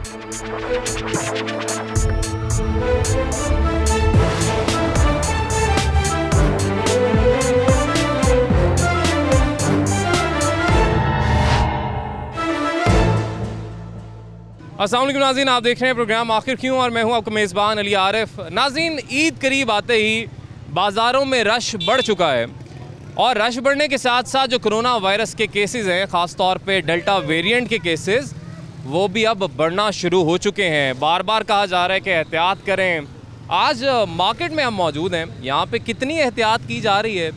अस्सलाम वालेकुम नाज़रीन, आप देख रहे हैं प्रोग्राम आखिर क्यों और मैं हूं आपका मेज़बान अली आरिफ। नाज़रीन, ईद करीब आते ही बाज़ारों में रश बढ़ चुका है और रश बढ़ने के साथ साथ जो कोरोना वायरस के केसेस हैं, ख़ास तौर पे डेल्टा वेरिएंट के केसेस, वो भी अब बढ़ना शुरू हो चुके हैं। बार बार कहा जा रहा है कि एहतियात करें। आज मार्केट में हम मौजूद हैं, यहाँ पे कितनी एहतियात की जा रही है,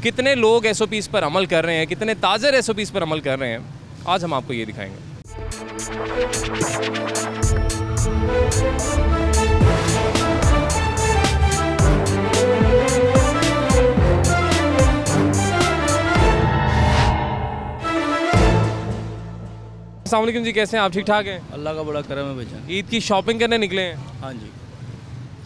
कितने लोग SOPs पर अमल कर रहे हैं, कितने ताज़र SOPs पर अमल कर रहे हैं, आज हम आपको ये दिखाएंगे। अस्सलाम वालेकुम जी, कैसे हैं आप? ठीक ठाक हैं? अल्लाह का बड़ा करम है भैया। ईद की शॉपिंग करने निकले हैं? हाँ जी।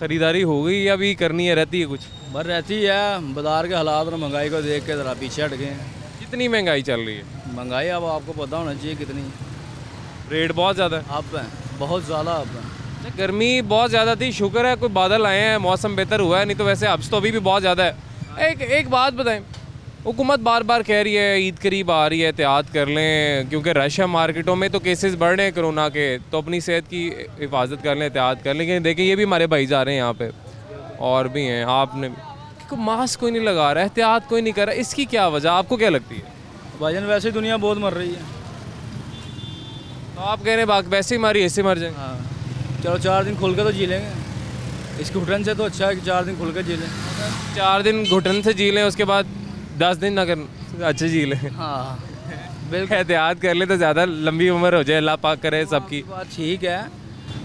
खरीदारी हो गई या अभी करनी है, रहती है कुछ? बस रहती है, बाजार के हालात और महंगाई को देख के ज़रा पीछे हट गए हैं। कितनी महंगाई चल रही है? महंगाई अब आपको पता होना चाहिए कितनी। रेट बहुत ज़्यादा है? अब है, बहुत ज़्यादा अब है। गर्मी बहुत ज़्यादा थी, शुक्र है कोई बादल आए हैं, मौसम बेहतर हुआ है, नहीं तो वैसे अब तो अभी भी बहुत ज़्यादा है। एक बात बताएं, हुकूमत बार बार कह रही है ईद करीब आ रही है, एहतियात कर लें क्योंकि रश है मार्केटों में, तो केसेस बढ़ रहे हैं कोरोना के, तो अपनी सेहत की हिफाजत कर लें, एहतियात कर लें। लेकिन देखिए ये भी हमारे भाई जा रहे हैं यहाँ पे और भी हैं, आपने मास्क कोई नहीं लगा रहा, एहतियात कोई नहीं कर रहा, इसकी क्या वजह, आपको क्या लगती है? भाईजान वैसे ही दुनिया बहुत मर रही है, तो आप कह रहे हैं वैसे ही मारी ऐसे मर जाए। हाँ चलो 4 दिन खुल के तो जी लेंगे, इस घुटन से तो अच्छा है कि 4 दिन खुल के जी लें। 4 दिन घुटन से जी लें, उसके बाद 10 दिन अगर अच्छे जी लें। हाँ बिल्कुल, एहतियात कर ले तो ज़्यादा लंबी उम्र हो जाए, अल्लाह पाक करे सबकी। बात ठीक है,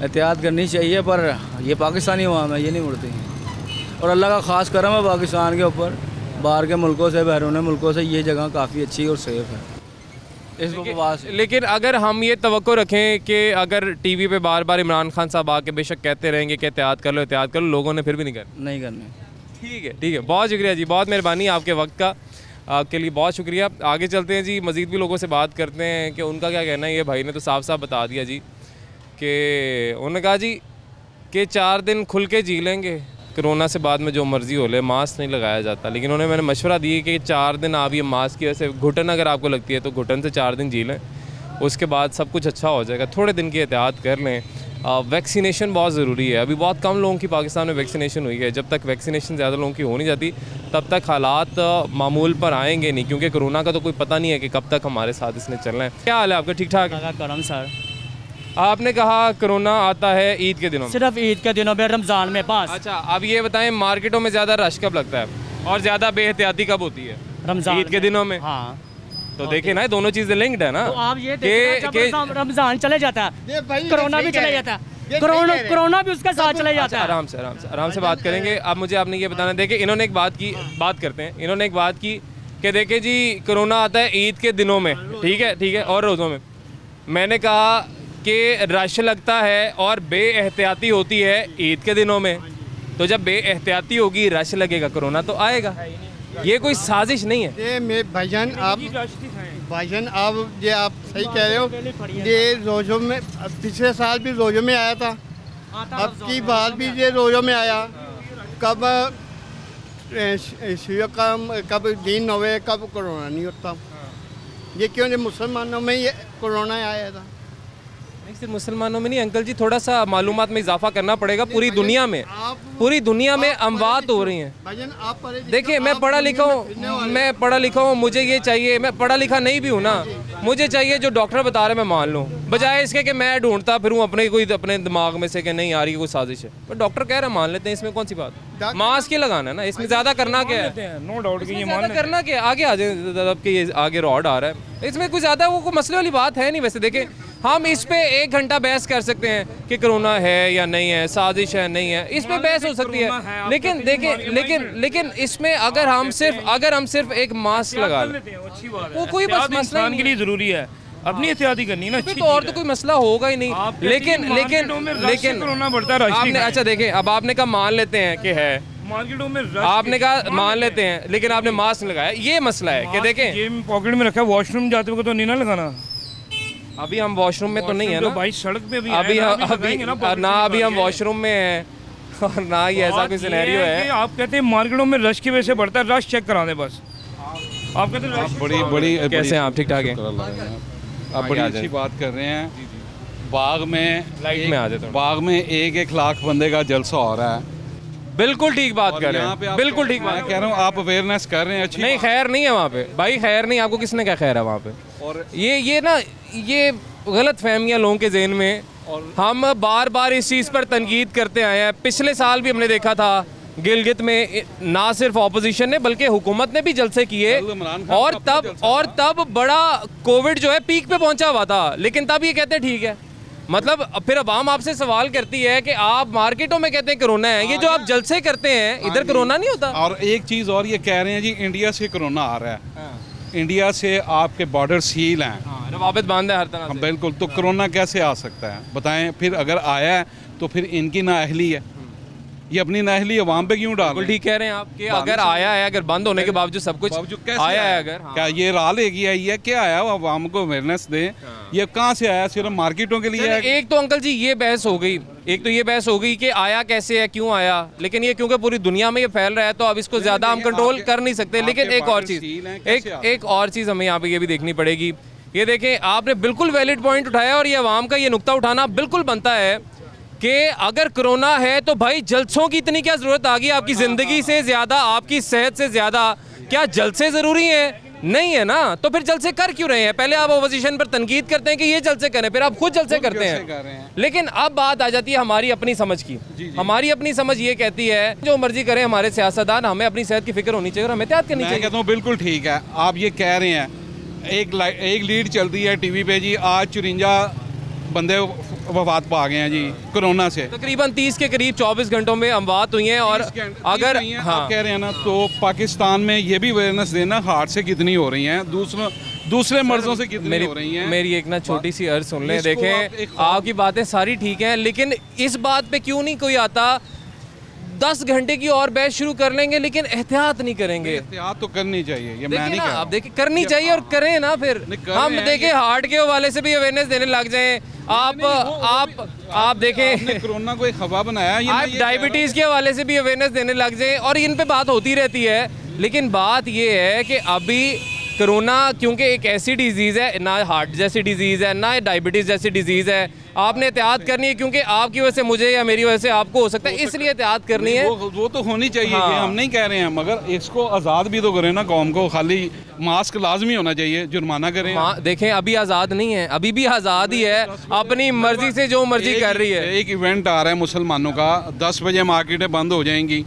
एहतियात करनी चाहिए, पर ये पाकिस्तानी अवाम है, ये नहीं मुड़ती। और अल्लाह का ख़ास करम है पाकिस्तान के ऊपर, बाहर के मुल्कों से, बैरून मुल्कों से ये जगह काफ़ी अच्छी और सेफ़ है इस वक्त। लेकिन अगर हम ये तवक्को रखें कि अगर टीवी पे बार बार इमरान खान साहब आके बेशक कहते रहेंगे कि एहतियात कर लो एहतियात कर लो, लोगों ने फिर भी नहीं करने। ठीक है, बहुत शुक्रिया जी, बहुत मेहरबानी आपके वक्त का, आपके लिए बहुत शुक्रिया। आगे चलते हैं जी, मज़ीद भी लोगों से बात करते हैं कि उनका क्या कहना है। ये भाई ने तो साफ साफ बता दिया जी कि उन्होंने कहा जी कि 4 दिन खुल के जी लेंगे, कोरोना से बाद में जो मर्ज़ी हो ले, मास्क नहीं लगाया जाता। लेकिन उन्होंने मैंने मशवरा दी कि 4 दिन आप ये मास्क की वजह से घुटन अगर आपको लगती है तो घुटन से 4 दिन जी लें, उसके बाद सब कुछ अच्छा हो जाएगा। थोड़े दिन की एहतियात कर लें। वैक्सीनेशन बहुत ज़रूरी है, अभी बहुत कम लोगों की पाकिस्तान में वैक्सीनेशन हुई है। जब तक वैक्सीनेशन ज़्यादा लोगों की हो नहीं जाती तब तक हालात मामूल पर आएंगे नहीं, क्योंकि कोरोना का तो कोई पता नहीं है कि कब तक हमारे साथ इसने चलना है। क्या हाल है आपका? ठीक ठाक? करम सर, आपने कहा कोरोना आता है ईद के दिनों में, सिर्फ ईद के दिनों में, रमज़ान में पास। अच्छा, अब ये बताएं मार्केटों में ज़्यादा रश कब लगता है और ज़्यादा बेहतियाती कब होती है? रमज़ान ईद के दिनों में। हाँ, तो देखिए ना, दोनों चीज़ें लिंक्ड है ना। तो आप ये देखिए, जब रमज़ान चले जाता है कोरोना भी चले जाता है, कोरोना भी उसके साथ चले जाता है। आराम से बात करेंगे। अब मुझे आपने ये बताना, देखिए इन्होंने एक बात करते हैं, इन्होंने एक बात की कि देखिए जी कोरोना आता है ईद के दिनों में, ठीक है, और रोज़ों में। मैंने कहा कि रश लगता है और बेएहतियाती होती है ईद के दिनों में, तो जब बेएहतियाती होगी रश लगेगा, कोरोना तो आएगा। ये कोई साजिश नहीं है। ये मैं भाईजान आप ये आप सही कह रहे हो। ये रोज़ों में पिछले साल भी रोज़ों में आया था, अब की बात भी ये रोज़ों में आया। कब कब दिन होवे, कब कोरोना नहीं होता। ये क्यों? मुसलमानों में ये कोरोना आया था। सिर्फ मुसलमानों में नहीं अंकल जी, थोड़ा सा मालूमात में इजाफा करना पड़ेगा। पूरी दुनिया में अमवात हो रही हैं। देखिए मैं पढ़ा लिखा हूँ, मुझे ये चाहिए, मैं पढ़ा लिखा नहीं भी हूँ ना, मुझे चाहिए जो डॉक्टर बता रहे मैं मान लूँ, बजाय इसके कि मैं ढूंढता फिरूँ अपने दिमाग में से कि नहीं आ रही कोई साजिश है। पर डॉक्टर कह रहे मान लेते हैं, इसमें कौन सी बात? मास्क ही लगाना है ना, इसमें ज़्यादा करना क्या है? नो डाउट कि ये करना क्या, आगे आ जाए, आगे रॉड आ रहा है, इसमें कुछ ज़्यादा वो मसले वाली बात है नहीं। वैसे देखें, हम इस पे 1 घंटा बहस कर सकते हैं कि कोरोना है या नहीं है, साजिश है नहीं है, इस पे बहस हो सकती है। लेकिन देखिए, लेकिन इसमें अगर हम सिर्फ एक मास्क लगा लें, वो कोई बस मसला के लिए ज़रूरी है, अपनी एहतियाती करनी ना, तो और तो कोई मसला होगा ही नहीं। लेकिन कोरोना बढ़ता है। आपने, अच्छा देखिए, अब आपने कहा मान लेते हैं कि है, मार्केटों में आपने कहा मान लेते हैं, लेकिन आपने मास्क लगाया, ये मसला है कि देखें पॉकेट में रखा, वॉशरूम जाते वक्त तो नहीं ना लगाना। अभी हम वॉशरूम में तो नहीं है ना भाई, सड़क पे भी अभी ना ना अभी हम वॉशरूम में हैं और ना ही ऐसा कोई सिनेरियो है। आप कहते हैं मार्केटों में रश की वजह से बढ़ता है, रश चेक करा दें बस। आप कहते हैं बड़ी बड़ी कैसे हैं आप? ठीक ठाक हैं? आप बड़ी अच्छी बात कर रहे हैं। बाग में लाइट में आ जाते हैं। बाग में 1-1 लाख बंदे का जलसा हो रहा है। बिल्कुल ठीक बात कर रहे हैं, बिल्कुल ठीक बात मैं कह रहा हूँ, आप अवेयरनेस कर रहे हैं, अच्छी नहीं खैर नहीं है वहाँ पे भाई, खैर नहीं। आपको किसने क्या खैर है वहाँ पे? और ये ना ये गलत फहमियाँ लोगों के जहन में। हम बार बार इस चीज़ पर तनकीद करते आए हैं। पिछले साल भी हमने देखा था गिलगित में ना सिर्फ ऑपोजिशन ने बल्कि हुकूमत ने भी जलसे किए, और तब बड़ा कोविड जो है पीक पे पहुंचा हुआ था, लेकिन तब ये कहते हैं ठीक है। मतलब फिर अवाम आपसे सवाल करती है कि आप मार्केटों में कहते हैं कोरोना है, ये जो आप जलसे करते हैं इधर कोरोना नहीं होता। और एक चीज़ और ये कह रहे हैं जी, इंडिया से कोरोना आ रहा है, इंडिया से आपके बॉर्डर सील हैं, रवाबित बांध है हर तरह से। बिल्कुल, तो कोरोना कैसे आ सकता है बताएं? फिर अगर आया है तो फिर इनकी नाअहली है, ये अपनी नाअहली अवाम पे क्यों डाल? बिल्कुल ठीक कह रहे हैं आप कि अगर आया है, अगर बंद होने के बावजूद सब कुछ आया है, अगर क्या ये राह लेगी आई है, क्या आया वो अवाम को अवेयरनेस दे? ये कहाँ से आया? सिर्फ मार्केटों के लिए है? एक तो अंकल जी ये बहस हो गई, एक तो ये बहस हो गई कि आया कैसे है, क्यों आया, लेकिन ये क्योंकि पूरी दुनिया में ये फैल रहा है तो अब इसको ज्यादा हम कंट्रोल कर नहीं सकते। लेकिन एक और चीज़, एक और चीज़ हमें यहाँ पे ये भी देखनी पड़ेगी। ये देखें, आपने बिल्कुल वैलिड पॉइंट उठाया और ये अवाम का ये नुक्ता उठाना बिल्कुल बनता है कि अगर कोरोना है तो भाई जलसों की इतनी क्या ज़रूरत आ गई? आपकी ज़िंदगी से ज़्यादा, आपकी सेहत से ज़्यादा क्या जलसे ज़रूरी हैं? नहीं है ना, तो फिर जलसे कर क्यों रहे हैं? पहले आप अपोजिशन पर तनकीद करते हैं कि ये जलसे करें, फिर आप खुद जलसे करते हैं। लेकिन अब बात आ जाती है हमारी अपनी समझ की। हमारी अपनी समझ ये कहती है जो मर्जी करें हमारे सियासतदान, हमें अपनी सेहत की फिक्र होनी चाहिए और हमें एहतियात करनी चाहिए। मैं कहता हूँ बिल्कुल ठीक है। आप ये कह रहे हैं, एक लीड चलती है टीवी पे जी, आज 54 बंदे वफात पा गए हैं जी कोरोना से। तकरीबन 30 के करीब 24 घंटों में अमवात हुई हैं। और अगर आप कह रहे हैं ना, तो पाकिस्तान में ये भी अवेयरनेस देना हार्ट से कितनी हो रही हैं, दूसरे मर्जों से कितनी हो रही हैं। मेरी एक ना छोटी सी अर्ज सुन लें। देखें, आपकी बातें सारी ठीक हैं, लेकिन इस बात पे क्यों नहीं कोई आता? 10 घंटे की और बहस शुरू कर लेंगे लेकिन एहतियात नहीं करेंगे। एहतियात तो करनी चाहिए, ये मैं नहीं कह रहा। आप देखिए, करनी चाहिए और करें ना। फिर हम देखें हार्ट के हवाले से भी अवेयरनेस देने लग जाएं। आप देखें, कोरोना को एक हवा बनाया, आप डायबिटीज़ के हवाले से भी अवेयरनेस देने लग जाएं और इन पे बात होती रहती है। लेकिन बात ये है कि अभी कोरोना क्योंकि एक ऐसी डिजीज़ है, ना हार्ट जैसी डिजीज़ है, ना डायबिटीज़ जैसी डिजीज़ है, आपने एहतियात करनी है क्योंकि आपकी वजह से मुझे या मेरी वजह से आपको हो सकता है, इसलिए एहतियात करनी है। वो तो होनी चाहिए, ये हम नहीं कह रहे हैं, मगर इसको आज़ाद भी तो करें ना कौम को। खाली मास्क लाजमी होना चाहिए, जुर्माना करें। देखें, अभी आज़ाद नहीं है, अभी भी आज़ाद ही है, अपनी मर्जी से जो मर्जी कर रही है। एक इवेंट आ रहा है मुसलमानों का, 10 बजे मार्केटें बंद हो जाएंगी,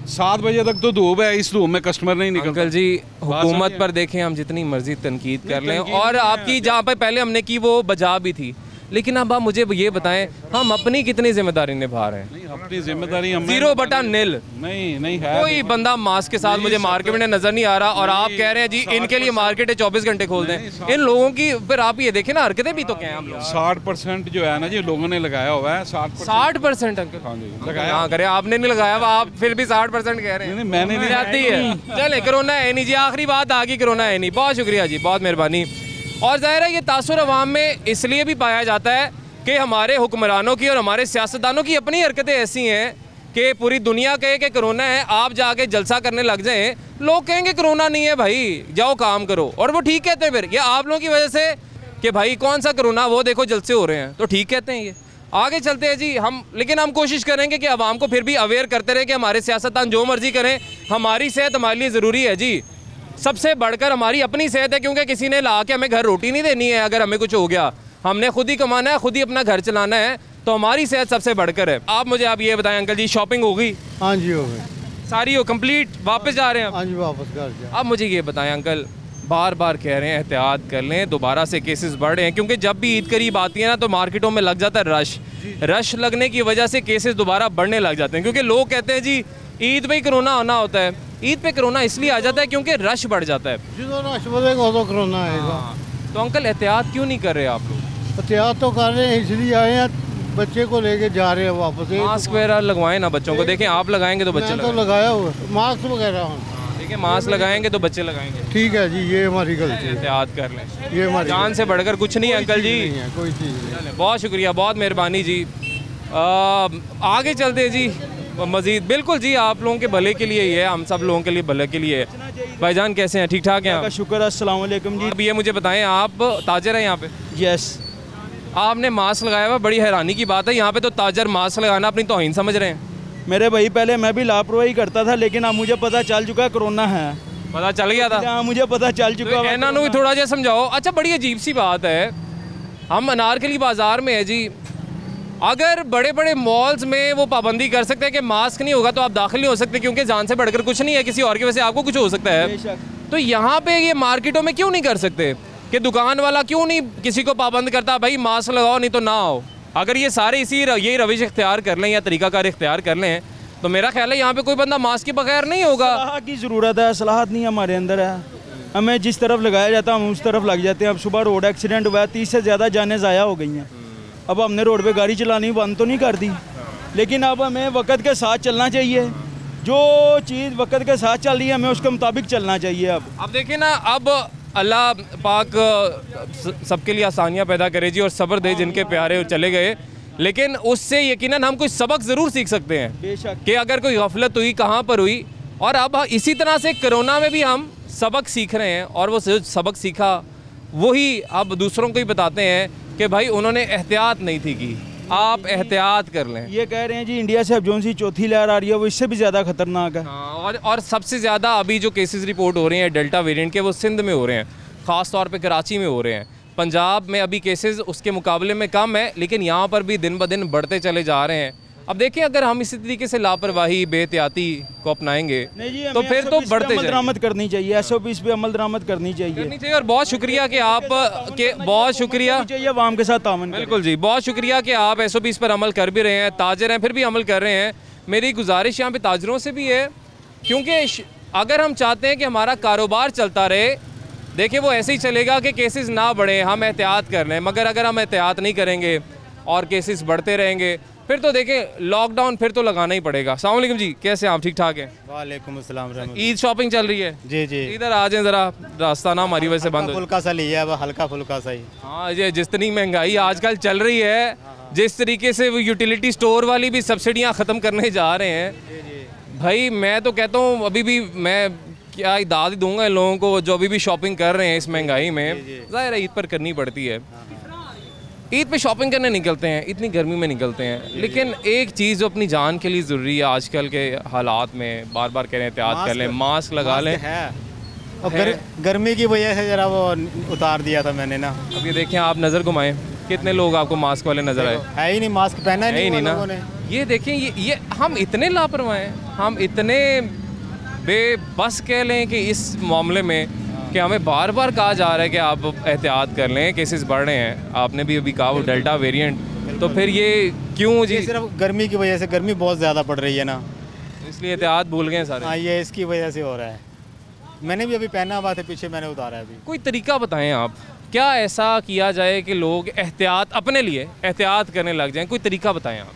7 बजे तक तो धूप है, इस धूप में कस्टमर नहीं निकलता। अंकल जी, हुकूमत पर देखें, हम जितनी मर्जी तनकीद कर लें, और आपकी जहाँ पर पहले हमने की वो बजा भी थी, लेकिन अब आप मुझे ये बताएं, हम अपनी कितनी जिम्मेदारी निभा रहे हैं? नहीं, अपनी जिम्मेदारी हम 0/0 नहीं है। कोई बंदा मास्क के साथ मुझे मार्केट में नजर नहीं आ रहा, और आप कह रहे हैं जी इनके लिए मार्केट 24 घंटे खोल दें। इन लोगों की फिर आप ये देखें ना, हरकतें भी तो क्या है। हम लोग 60% जो है ना जी लोगों ने लगाया हुआ है। 60% अंकल? हाँ जी, लगाया। हाँ करें, आपने नहीं लगाया हुआ, आप फिर भी 60% कह रहे हैं। नहीं, मैंने नहीं जाती है। चले, कोरोना है नहीं जी, आखिरी बात आ गई, कोरोना है नहीं। बहुत शुक्रिया जी, बहुत मेहरबानी। और जाहिर है ये तासुर अवाम में इसलिए भी पाया जाता है कि हमारे हुक्मरानों की और हमारे सियासतदानों की अपनी हरकतें ऐसी हैं कि पूरी दुनिया कहे कि कोरोना है, आप जाके जलसा करने लग जाएं, लोग कहेंगे कोरोना नहीं है भाई, जाओ काम करो, और वो ठीक कहते हैं। फिर ये आप लोगों की वजह से कि भाई कौन सा कोरोना, वो देखो जलसे हो रहे हैं, तो ठीक कहते हैं ये। आगे चलते हैं जी हम, लेकिन हम कोशिश करेंगे कि आवाम को फिर भी अवेयर करते रहे कि हमारे सियासतदान जो मर्जी करें, हमारी सेहत हमारे लिए ज़रूरी है जी। सबसे बढ़कर हमारी अपनी सेहत है, क्योंकि किसी ने ला के हमें घर रोटी नहीं देनी है। अगर हमें कुछ हो गया, हमने खुद ही कमाना है, खुद ही अपना घर चलाना है, तो हमारी सेहत सबसे बढ़कर है। आप ये बताएं अंकल जी, शॉपिंग हो गई? हाँ जी, हो गई सारी, हो कंप्लीट? वापस जा रहे हैं? हाँ जी, वापस घर जा। अब मुझे ये बताएं अंकल, बार बार कह रहे हैं एहतियात कर लें, दोबारा से केसेस बढ़ रहे हैं, क्योंकि जब भी ईद करीब आती है ना तो मार्केटों में लग जाता है रश लगने की वजह से केसेस दोबारा बढ़ने लग जाते हैं, क्योंकि लोग कहते हैं जी ईद पे ही कोरोना होना होता है। ईद पे कोरोना इसलिए आ जाता है क्योंकि रश बढ़ जाता है। जिधर रश बढ़ेगा तो कोरोना आएगा। तो अंकल एहतियात क्यों नहीं कर रहे आप लोग? एहतियात तो कर रहे हैं, इसलिए आए हैं, बच्चे को लेके जा रहे हैं वापस। मास्क वगैरह लगवाएं ना बच्चों को, देखें आप लगाएंगे तो बच्चे तो लगाया हुआ मास्क वगैरह। देखिए मास्क लगाएंगे तो बच्चे लगाएंगे। ठीक है जी, ये हमारी गलती है, एहतियात कर लें, ये हमारी जान से बढ़कर कुछ नहीं है अंकल जी। नहीं है, कोई चीज़ नहीं। चलें, बहुत शुक्रिया, बहुत मेहरबानी जी। आगे चलते हैं जी मज़ीद। बिल्कुल जी, आप लोगों के भले के लिए ही है, हम सब लोगों के लिए भले के लिए है। भाईजान कैसे हैं, ठीक ठाक हैं आप? शुक्र, अस्सलाम वालेकुम जी। अब ये मुझे बताएं, आप ताजर हैं यहाँ पे? यस। आपने मास्क लगाया हुआ, बड़ी हैरानी की बात है, यहाँ पे तो ताजर मास्क लगाना अपनी तौहीन समझ रहे हैं। मेरे भाई पहले मैं भी लापरवाही करता था, लेकिन अब मुझे पता चल चुका कोरोना है। पता चल गया था? हाँ, मुझे पता चल चुका है। इन्होंने भी थोड़ा जैसा समझाओ। अच्छा, बड़ी अजीब सी बात है, हम अनारकली बाज़ार में है जी, अगर बड़े बड़े मॉल्स में वो पाबंदी कर सकते हैं कि मास्क नहीं होगा तो आप दाखिल नहीं हो सकते, क्योंकि जान से बढ़कर कुछ नहीं है, किसी और की वजह से आपको कुछ हो सकता है। तो यहाँ पे ये मार्केटों में क्यों नहीं कर सकते कि दुकान वाला क्यों नहीं किसी को पाबंद करता, भाई मास्क लगाओ नहीं तो ना आओ? अगर ये सारे यही रविश इख्तियार कर लें या तरीकाकार इख्तियार कर लें तो मेरा ख्याल है यहाँ पे कोई बंदा मास्क के बगैर नहीं होगा। सलाह की ज़रूरत है, सलाहत नहीं हमारे अंदर है। हमें जिस तरफ लगाया जाता है हम उस तरफ लग जाते हैं। अब सुबह रोड एक्सीडेंट हुआ है, 30 से ज़्यादा जानें ज़ाया हो गई हैं। अब हमने रोड पे गाड़ी चलानी बंद तो नहीं कर दी, लेकिन अब हमें वक्त के साथ चलना चाहिए। जो चीज़ वक्त के साथ चल रही है हमें उसके मुताबिक चलना चाहिए। अब देखिए ना, अब अल्लाह पाक सबके लिए आसानियाँ पैदा करे जी और सब्र दे जिनके प्यारे चले गए, लेकिन उससे यकीनन हम कोई सबक ज़रूर सीख सकते हैं बेशक कि अगर कोई गफलत हुई कहाँ पर हुई। और अब इसी तरह से कोरोना में भी हम सबक सीख रहे हैं और वो सबक सीखा वही अब दूसरों को ही बताते हैं कि भाई उन्होंने एहतियात नहीं थी की, आप एहतियात कर लें। ये कह रहे हैं जी इंडिया से अब जो सी चौथी लहर आ रही है वो इससे भी ज़्यादा खतरनाक है। और सबसे ज़्यादा अभी जो केसेस रिपोर्ट हो रहे हैं डेल्टा वेरिएंट के, वो सिंध में हो रहे हैं, ख़ास तौर पे कराची में हो रहे हैं। पंजाब में अभी केसेस उसके मुकाबले में कम है, लेकिन यहाँ पर भी दिन ब दिन बढ़ते चले जा रहे हैं। अब देखिए, अगर हम इसी तरीके से लापरवाही बेहतियाती को अपनाएंगे तो फिर तो बढ़ते अमल दरामद करनी चाहिए, SOPs पे अमल दरामद करनी चाहिए। और बहुत शुक्रिया कि आप बहुत शुक्रिया चाहिए आवाम के साथ तावन। बिल्कुल जी, बहुत शुक्रिया कि आप SOPs पर अमल कर भी रहे हैं, ताजर हैं फिर भी अमल कर रहे हैं। मेरी गुजारिश यहाँ पे ताजरों से भी है, क्योंकि अगर हम चाहते हैं कि हमारा कारोबार चलता रहे, देखिए वो ऐसे ही चलेगा कि केसेस ना बढ़े, हम एहतियात कर लें। मगर अगर हम एहतियात नहीं करेंगे और केसेस बढ़ते रहेंगे फिर तो देखें लॉकडाउन फिर तो लगाना ही पड़ेगा। अस्सलाम वालेकुम जी, कैसे हैं आप, ठीक ठाक हैं? वालेकुम अस्सलाम। ईद शॉपिंग चल रही है? जी जी। इधर आ जाएं ज़रा, रास्ता ना हमारी वजह से बंद हो। फुल्का सा लिया है, हल्का फुल्का सा ही। हाँ, ये जितनी महंगाई आजकल चल रही है, जिस तरीके से वो यूटिलिटी स्टोर वाली भी सब्सिडियाँ ख़त्म करने जा रहे हैं, भाई मैं तो कहता हूँ अभी भी मैं क्या दाद ही दूंगा इन लोगों को जो अभी भी शॉपिंग कर रहे हैं इस महंगाई में। ज़ाहिर है ईद पर करनी पड़ती है, ईद पे शॉपिंग करने निकलते हैं, इतनी गर्मी में निकलते हैं, लेकिन एक चीज़ जो अपनी जान के लिए ज़रूरी है आजकल के हालात में, बार बार कह रहे हैं एहतियात कर लें, मास्क लगा लें। और गर्मी की वजह से ज़रा वो उतार दिया था मैंने ना। अब ये देखें, आप नज़र घुमाएं, कितने लोग आपको मास्क वाले नज़र आए? है ही नहीं, मास्क पहना ही नहीं ना। ये देखें, ये हम इतने लापरवाह हैं, हम इतने बेबस कह लें कि इस मामले में कि हमें बार बार कहा जा रहा है कि आप एहतियात कर लें, केसेस बढ़ रहे हैं। आपने भी अभी कहा वो डेल्टा वेरिएंट, तो फिर ये क्यों जी? सिर्फ गर्मी की वजह से, गर्मी बहुत ज़्यादा पड़ रही है ना, इसलिए एहतियात भूल गए सारे। हाँ, ये इसकी वजह से हो रहा है। मैंने भी अभी पहना हुआ था, पीछे मैंने उतारा है अभी। कोई तरीका बताएं आप, क्या ऐसा किया जाए कि लोग एहतियात अपने लिए एहतियात करने लग जाएं? कोई तरीका बताएं आप।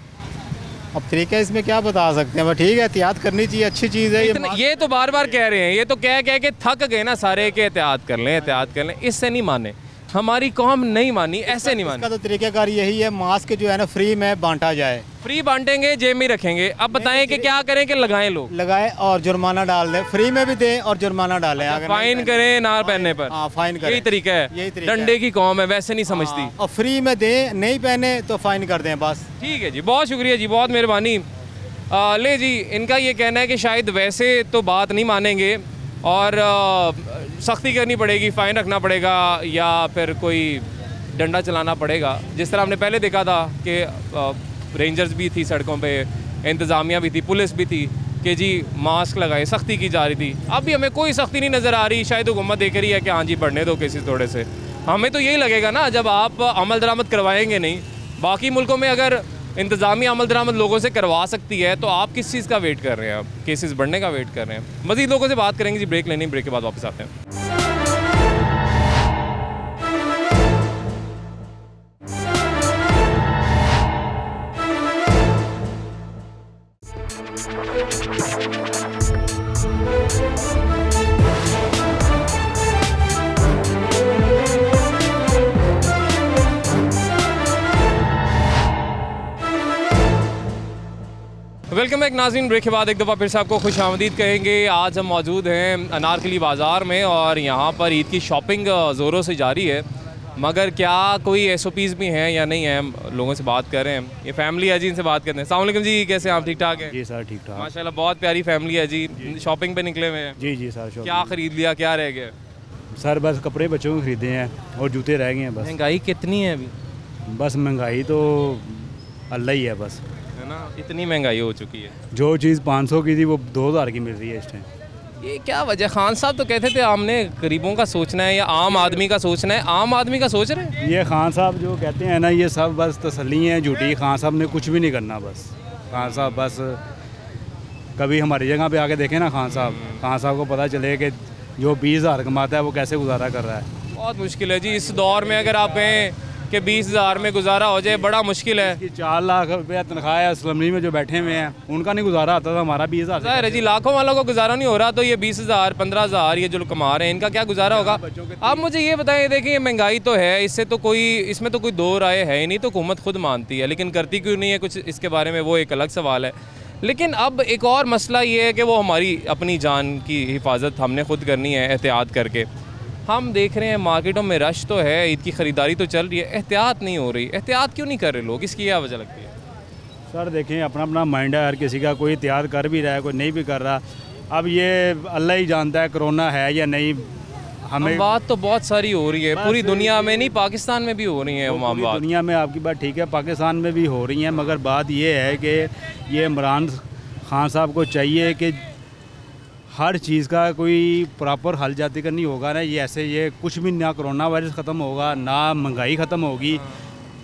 अब तरीका इसमें क्या बता सकते हैं, बस ठीक है एहतियात करनी चाहिए, अच्छी चीज़ है। ये तो बार बार कह रहे हैं, ये तो कह के थक गए ना सारे के एहतियात कर लें, एहतियात कर लें। इससे नहीं माने, हमारी कौम नहीं मानी, ऐसे नहीं मानी। इसका तो तरीक़ाकार यही है, मास्क जो है ना फ्री में बांटा जाए। फ्री बांटेंगे, जेब में रखेंगे। अब बताएं कि क्या करें कि लगाएं, लोग लगाएं और जुर्माना डाल दें, फ्री में भी दें और जुर्माना डालें। अगर फाइन करें ना पहनने पर, हाँ फाइन करें, यही तरीका है। यही तरीका डंडे की कौम है, वैसे नहीं समझती। और फ्री में दें, नहीं पहने तो फाइन कर दें बस। ठीक है जी, बहुत शुक्रिया जी, बहुत मेहरबानी। ले जी, इनका ये कहना है कि शायद वैसे तो बात नहीं मानेंगे और सख्ती करनी पड़ेगी, फ़ाइन रखना पड़ेगा या फिर कोई डंडा चलाना पड़ेगा। जिस तरह हमने पहले देखा था कि रेंजर्स भी थी सड़कों पे, इंतज़ामिया भी थी, पुलिस भी थी कि जी मास्क लगाए, सख्ती की जा रही थी। अब भी हमें कोई सख्ती नहीं नज़र आ रही, शायद हुकूमत देख रही है कि हाँ जी बढ़ने दो केसेस थोड़े से। हमें तो यही लगेगा ना जब आप अमल दरामद करवाएंगे नहीं। बाकी मुल्कों में अगर इंतज़ामिया अमल दरामद लोगों से करवा सकती है तो आप किस चीज़ का वेट कर रहे हैं? आप केसेस बढ़ने का वेट कर रहे हैं। मज़ीद लोगों से बात करेंगे जी, ब्रेक लेने, ब्रेक के बाद वापस आते हैं। वेलकम बैक नाज़रीन। ब्रेक के बाद एक दफ़ा फिर से आपको खुश आमदीद कहेंगे। आज हम मौजूद हैं अनारकली बाज़ार में और यहाँ पर ईद की शॉपिंग ज़ोरों से जारी है, मगर क्या कोई SOPs भी हैं या नहीं हैं, लोगों से बात कर रहे हैं। ये फैमिली है जी, इनसे बात करते हैं। अस्सलाम वालेकुम जी, कैसे हैं आप? ठीक ठाक हैं? जी सर ठीक ठाक। माशाल्लाह बहुत प्यारी फैमिली है जी। शॉपिंग पे निकले हुए हैं? जी जी सर। क्या ख़रीद लिया, क्या रह गया? सर बस कपड़े बच्चों को खरीदे हैं और जूते रह गए हैं बस। महंगाई कितनी है अभी? बस महंगाई तो अल्लाह ही है बस, है ना, इतनी महंगाई हो चुकी है। जो चीज़ 500 की थी वो 2000 की मिल रही है इस टाइम। ये क्या वजह? खान साहब तो कहते थे हमने गरीबों का सोचना है या आम आदमी का सोचना है। आम आदमी का सोच रहे हैं? ये खान साहब जो कहते हैं ना, ये सब बस तसल्ली है झूठी। खान साहब ने कुछ भी नहीं करना। बस खान साहब बस कभी हमारी जगह पे आके देखें ना खान साहब को पता चले कि जो 20,000 कमाता है वो कैसे गुजारा कर रहा है। बहुत मुश्किल है जी इस दौर में। अगर आप कहें कि 20,000 में गुजारा हो जाए, बड़ा मुश्किल है। कि 4 लाख रुपया तनख्वाह है असलमनी में जो बैठे हुए हैं, उनका नहीं गुजारा आता था, हमारा 20,000 जाहिर है जी। लाखों वालों को गुजारा नहीं हो रहा, तो ये 20,000 15,000 ये जो कमा रहे हैं इनका क्या गुजारा होगा? आप मुझे ये बताएं, देखिए महंगाई तो है, इसमें तो कोई दो राय है ही नहीं, तो हुकूमत खुद मानती है, लेकिन करती क्यों नहीं है कुछ इसके बारे में, वो एक अलग सवाल है। लेकिन अब एक और मसला ये है कि वो हमारी अपनी जान की हिफाजत हमने खुद करनी है एहतियात करके। हम देख रहे हैं मार्केटों में रश तो है, ईद की ख़रीदारी तो चल रही है, एहतियात नहीं हो रही। एहतियात क्यों नहीं कर रहे लोग? इसकी क्या वजह लगती है? सर देखें, अपना अपना माइंड है हर किसी का। कोई एहतियात कर भी रहा है, कोई नहीं भी कर रहा। अब ये अल्लाह ही जानता है कोरोना है या नहीं। हमें बात तो बहुत सारी हो रही है, पूरी दुनिया में नहीं, पाकिस्तान में भी हो रही है। पूरी दुनिया में आपकी बात ठीक है, पाकिस्तान में भी हो रही हैं, मगर बात ये है कि ये इमरान खान साहब को चाहिए कि हर चीज़ का कोई प्रॉपर हल जाती करनी होगा ना। ये ऐसे ये कुछ भी ना कोरोना वायरस ख़त्म होगा ना महंगाई ख़त्म होगी।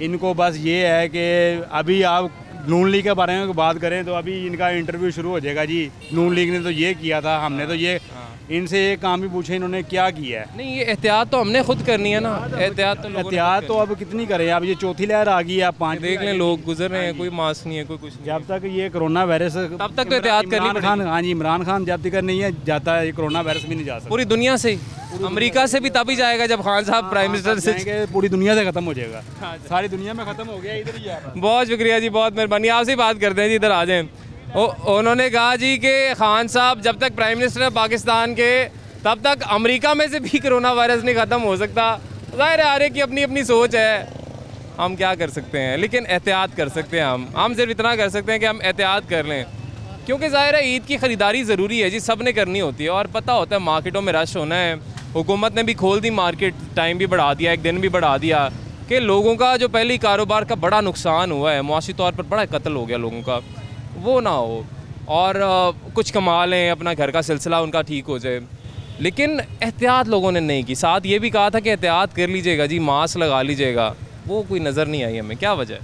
इनको बस ये है कि अभी आप नून लीग के बारे में बात करें तो अभी इनका इंटरव्यू शुरू हो जाएगा जी। नून लीग ने तो ये किया था, हमने तो ये इनसे ये काम भी पूछे इन्होंने क्या किया है। नहीं, ये एहतियात तो हमने खुद करनी है ना। एहतियात तो अब कितनी करें? अब ये चौथी लहर आ गई है, 5 देख लें लोग गुजर रहे हैं, कोई मास्क नहीं है, कोई कुछ नहीं। जब तक ये कोरोना वायरस तब तक तो एहतियात करनी पड़ेगी। हाँ जी, इमरान खान जब तक नहीं है जाता है, ये कोरोना वायरस भी नहीं जा सकता पूरी दुनिया से। अमेरिका से भी तभी जाएगा जब खान साहब प्राइम मिनिस्टर से। पूरी दुनिया से खत्म हो जाएगा, सारी दुनिया में खत्म हो गया, इधर ही है। बहुत शुक्रिया जी, बहुत मेहरबानी। आपसे बात करते हैं जी, इधर आ जाएं। उन्होंने कहा जी कि खान साहब जब तक प्राइम मिनिस्टर है पाकिस्तान के, तब तक अमेरिका में से भी कोरोना वायरस नहीं ख़त्म हो सकता। ज़ाहिर है हर एक की अपनी अपनी सोच है, हम क्या कर सकते हैं, लेकिन एहतियात कर सकते हैं। हम सिर्फ इतना कर सकते हैं कि हम एहतियात कर लें, क्योंकि ज़ाहिर है ईद की ख़रीदारी ज़रूरी है जी, सब ने करनी होती है। और पता होता है मार्केटों में रश होना है, हुकूमत ने भी खोल दी मार्केट, टाइम भी बढ़ा दिया, एक दिन भी बढ़ा दिया, कि लोगों का जो पहले कारोबार का बड़ा नुकसान हुआ है, मुआशी तौर पर बड़ा कत्ल हो गया लोगों का, वो ना हो और कुछ कमा लें, अपना घर का सिलसिला उनका ठीक हो जाए। लेकिन एहतियात लोगों ने नहीं की। साथ ये भी कहा था कि एहतियात कर लीजिएगा जी, मास्क लगा लीजिएगा, वो कोई नज़र नहीं आई हमें। क्या वजह है?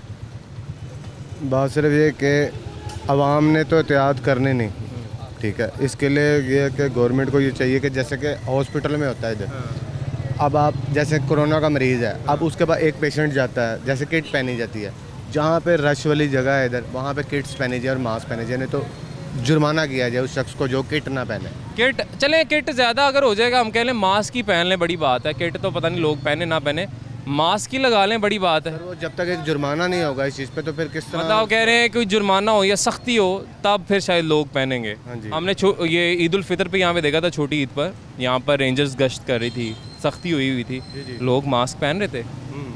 बात सिर्फ ये कि आवाम ने तो एहतियात करनी नहीं, ठीक है। इसके लिए ये कि गवर्नमेंट को ये चाहिए कि जैसे कि हॉस्पिटल में होता है इधर, अब आप जैसे कोरोना का मरीज़ है, अब उसके बाद एक पेशेंट जाता है, जैसे किट पहनी जाती है, जहाँ पे रश वाली जगह है इधर, वहाँ पे किट्स पहनी जाए और मास्क पहने जाए, नहीं तो जुर्माना किया जाए उस शख्स को जो किट ना पहने। किट चलें, किट ज़्यादा अगर हो जाएगा, हम कह लें मास्क ही पहन लें, बड़ी बात है। किट तो पता नहीं लोग पहने ना पहने, मास्क ही लगा लें, बड़ी बात है। वो जब तक एक जुर्माना नहीं होगा इस चीज़ पे तो फिर किस तरह? मतलब कह रहे हैं कोई जुर्माना हो या सख्ती हो तब फिर शायद लोग पहनेंगे। हमने ये ईद उल फितर पे यहाँ पे देखा था, छोटी ईद पर यहाँ पर रेंजर्स गश्त कर रही थी, सख्ती हुई थी, लोग मास्क पहन रहे थे।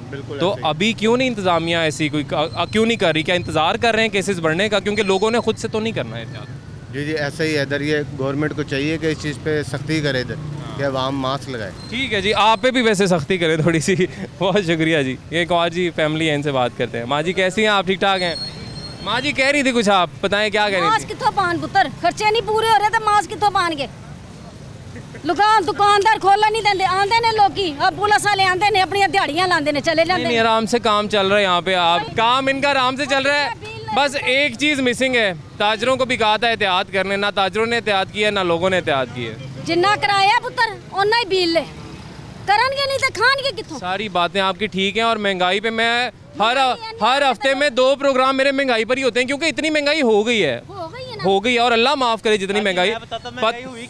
बिल्कुल। तो अभी क्यों नहीं इंतज़ामिया ऐसी कोई क्यों नहीं कर रही? क्या इंतज़ार कर रहे हैं केसेस बढ़ने का? क्योंकि लोगों ने खुद से तो नहीं करना है। जी ऐसा ही है इधर, ये गवर्नमेंट को चाहिए कि इस चीज़ पे सख्ती करे इधर, कि आवाम मास्क लगाए। ठीक है जी, आप पे भी वैसे सख्ती करें थोड़ी सी। बहुत शुक्रिया जी। एक और जी फैमिली है, इनसे बात करते हैं। माँ जी कैसी हैं आप? ठीक ठाक हैं? माँ जी कह रही थी कुछ, आप बताएं क्या कह रही थी? मास्क कितों पान पुत्र, खर्चे नहीं पूरे हो रहे तो मास्क कितों पान के? दुकानदार खोलने नहीं देंगे, आंदे ने लोगी, अब पुलिस वाले आंदे ने अपनी दिहाड़ियां लांदे ने, चले जाते हैं। आराम से काम चल रहा है यहाँ पे, आप काम इनका आराम से चल रहा है। बस एक चीज़ मिसिंग है, ताजरों को भी कहा था एहतियात करने, ना ताजरों ने एहतियात की है ना लोगों ने एहतियात की है। जिन्ना कराया पुत्र उन्ना ही बिल ले, करनगे नहीं तो खानगे किथों? सारी बातें आपकी ठीक हैं। और महंगाई पे मैं हर हफ्ते में 2 प्रोग्राम मेरे महंगाई पर ही होते हैं, क्योंकि इतनी महंगाई हो गई है। हो गई है और अल्लाह माफ़ करे जितनी महंगाई,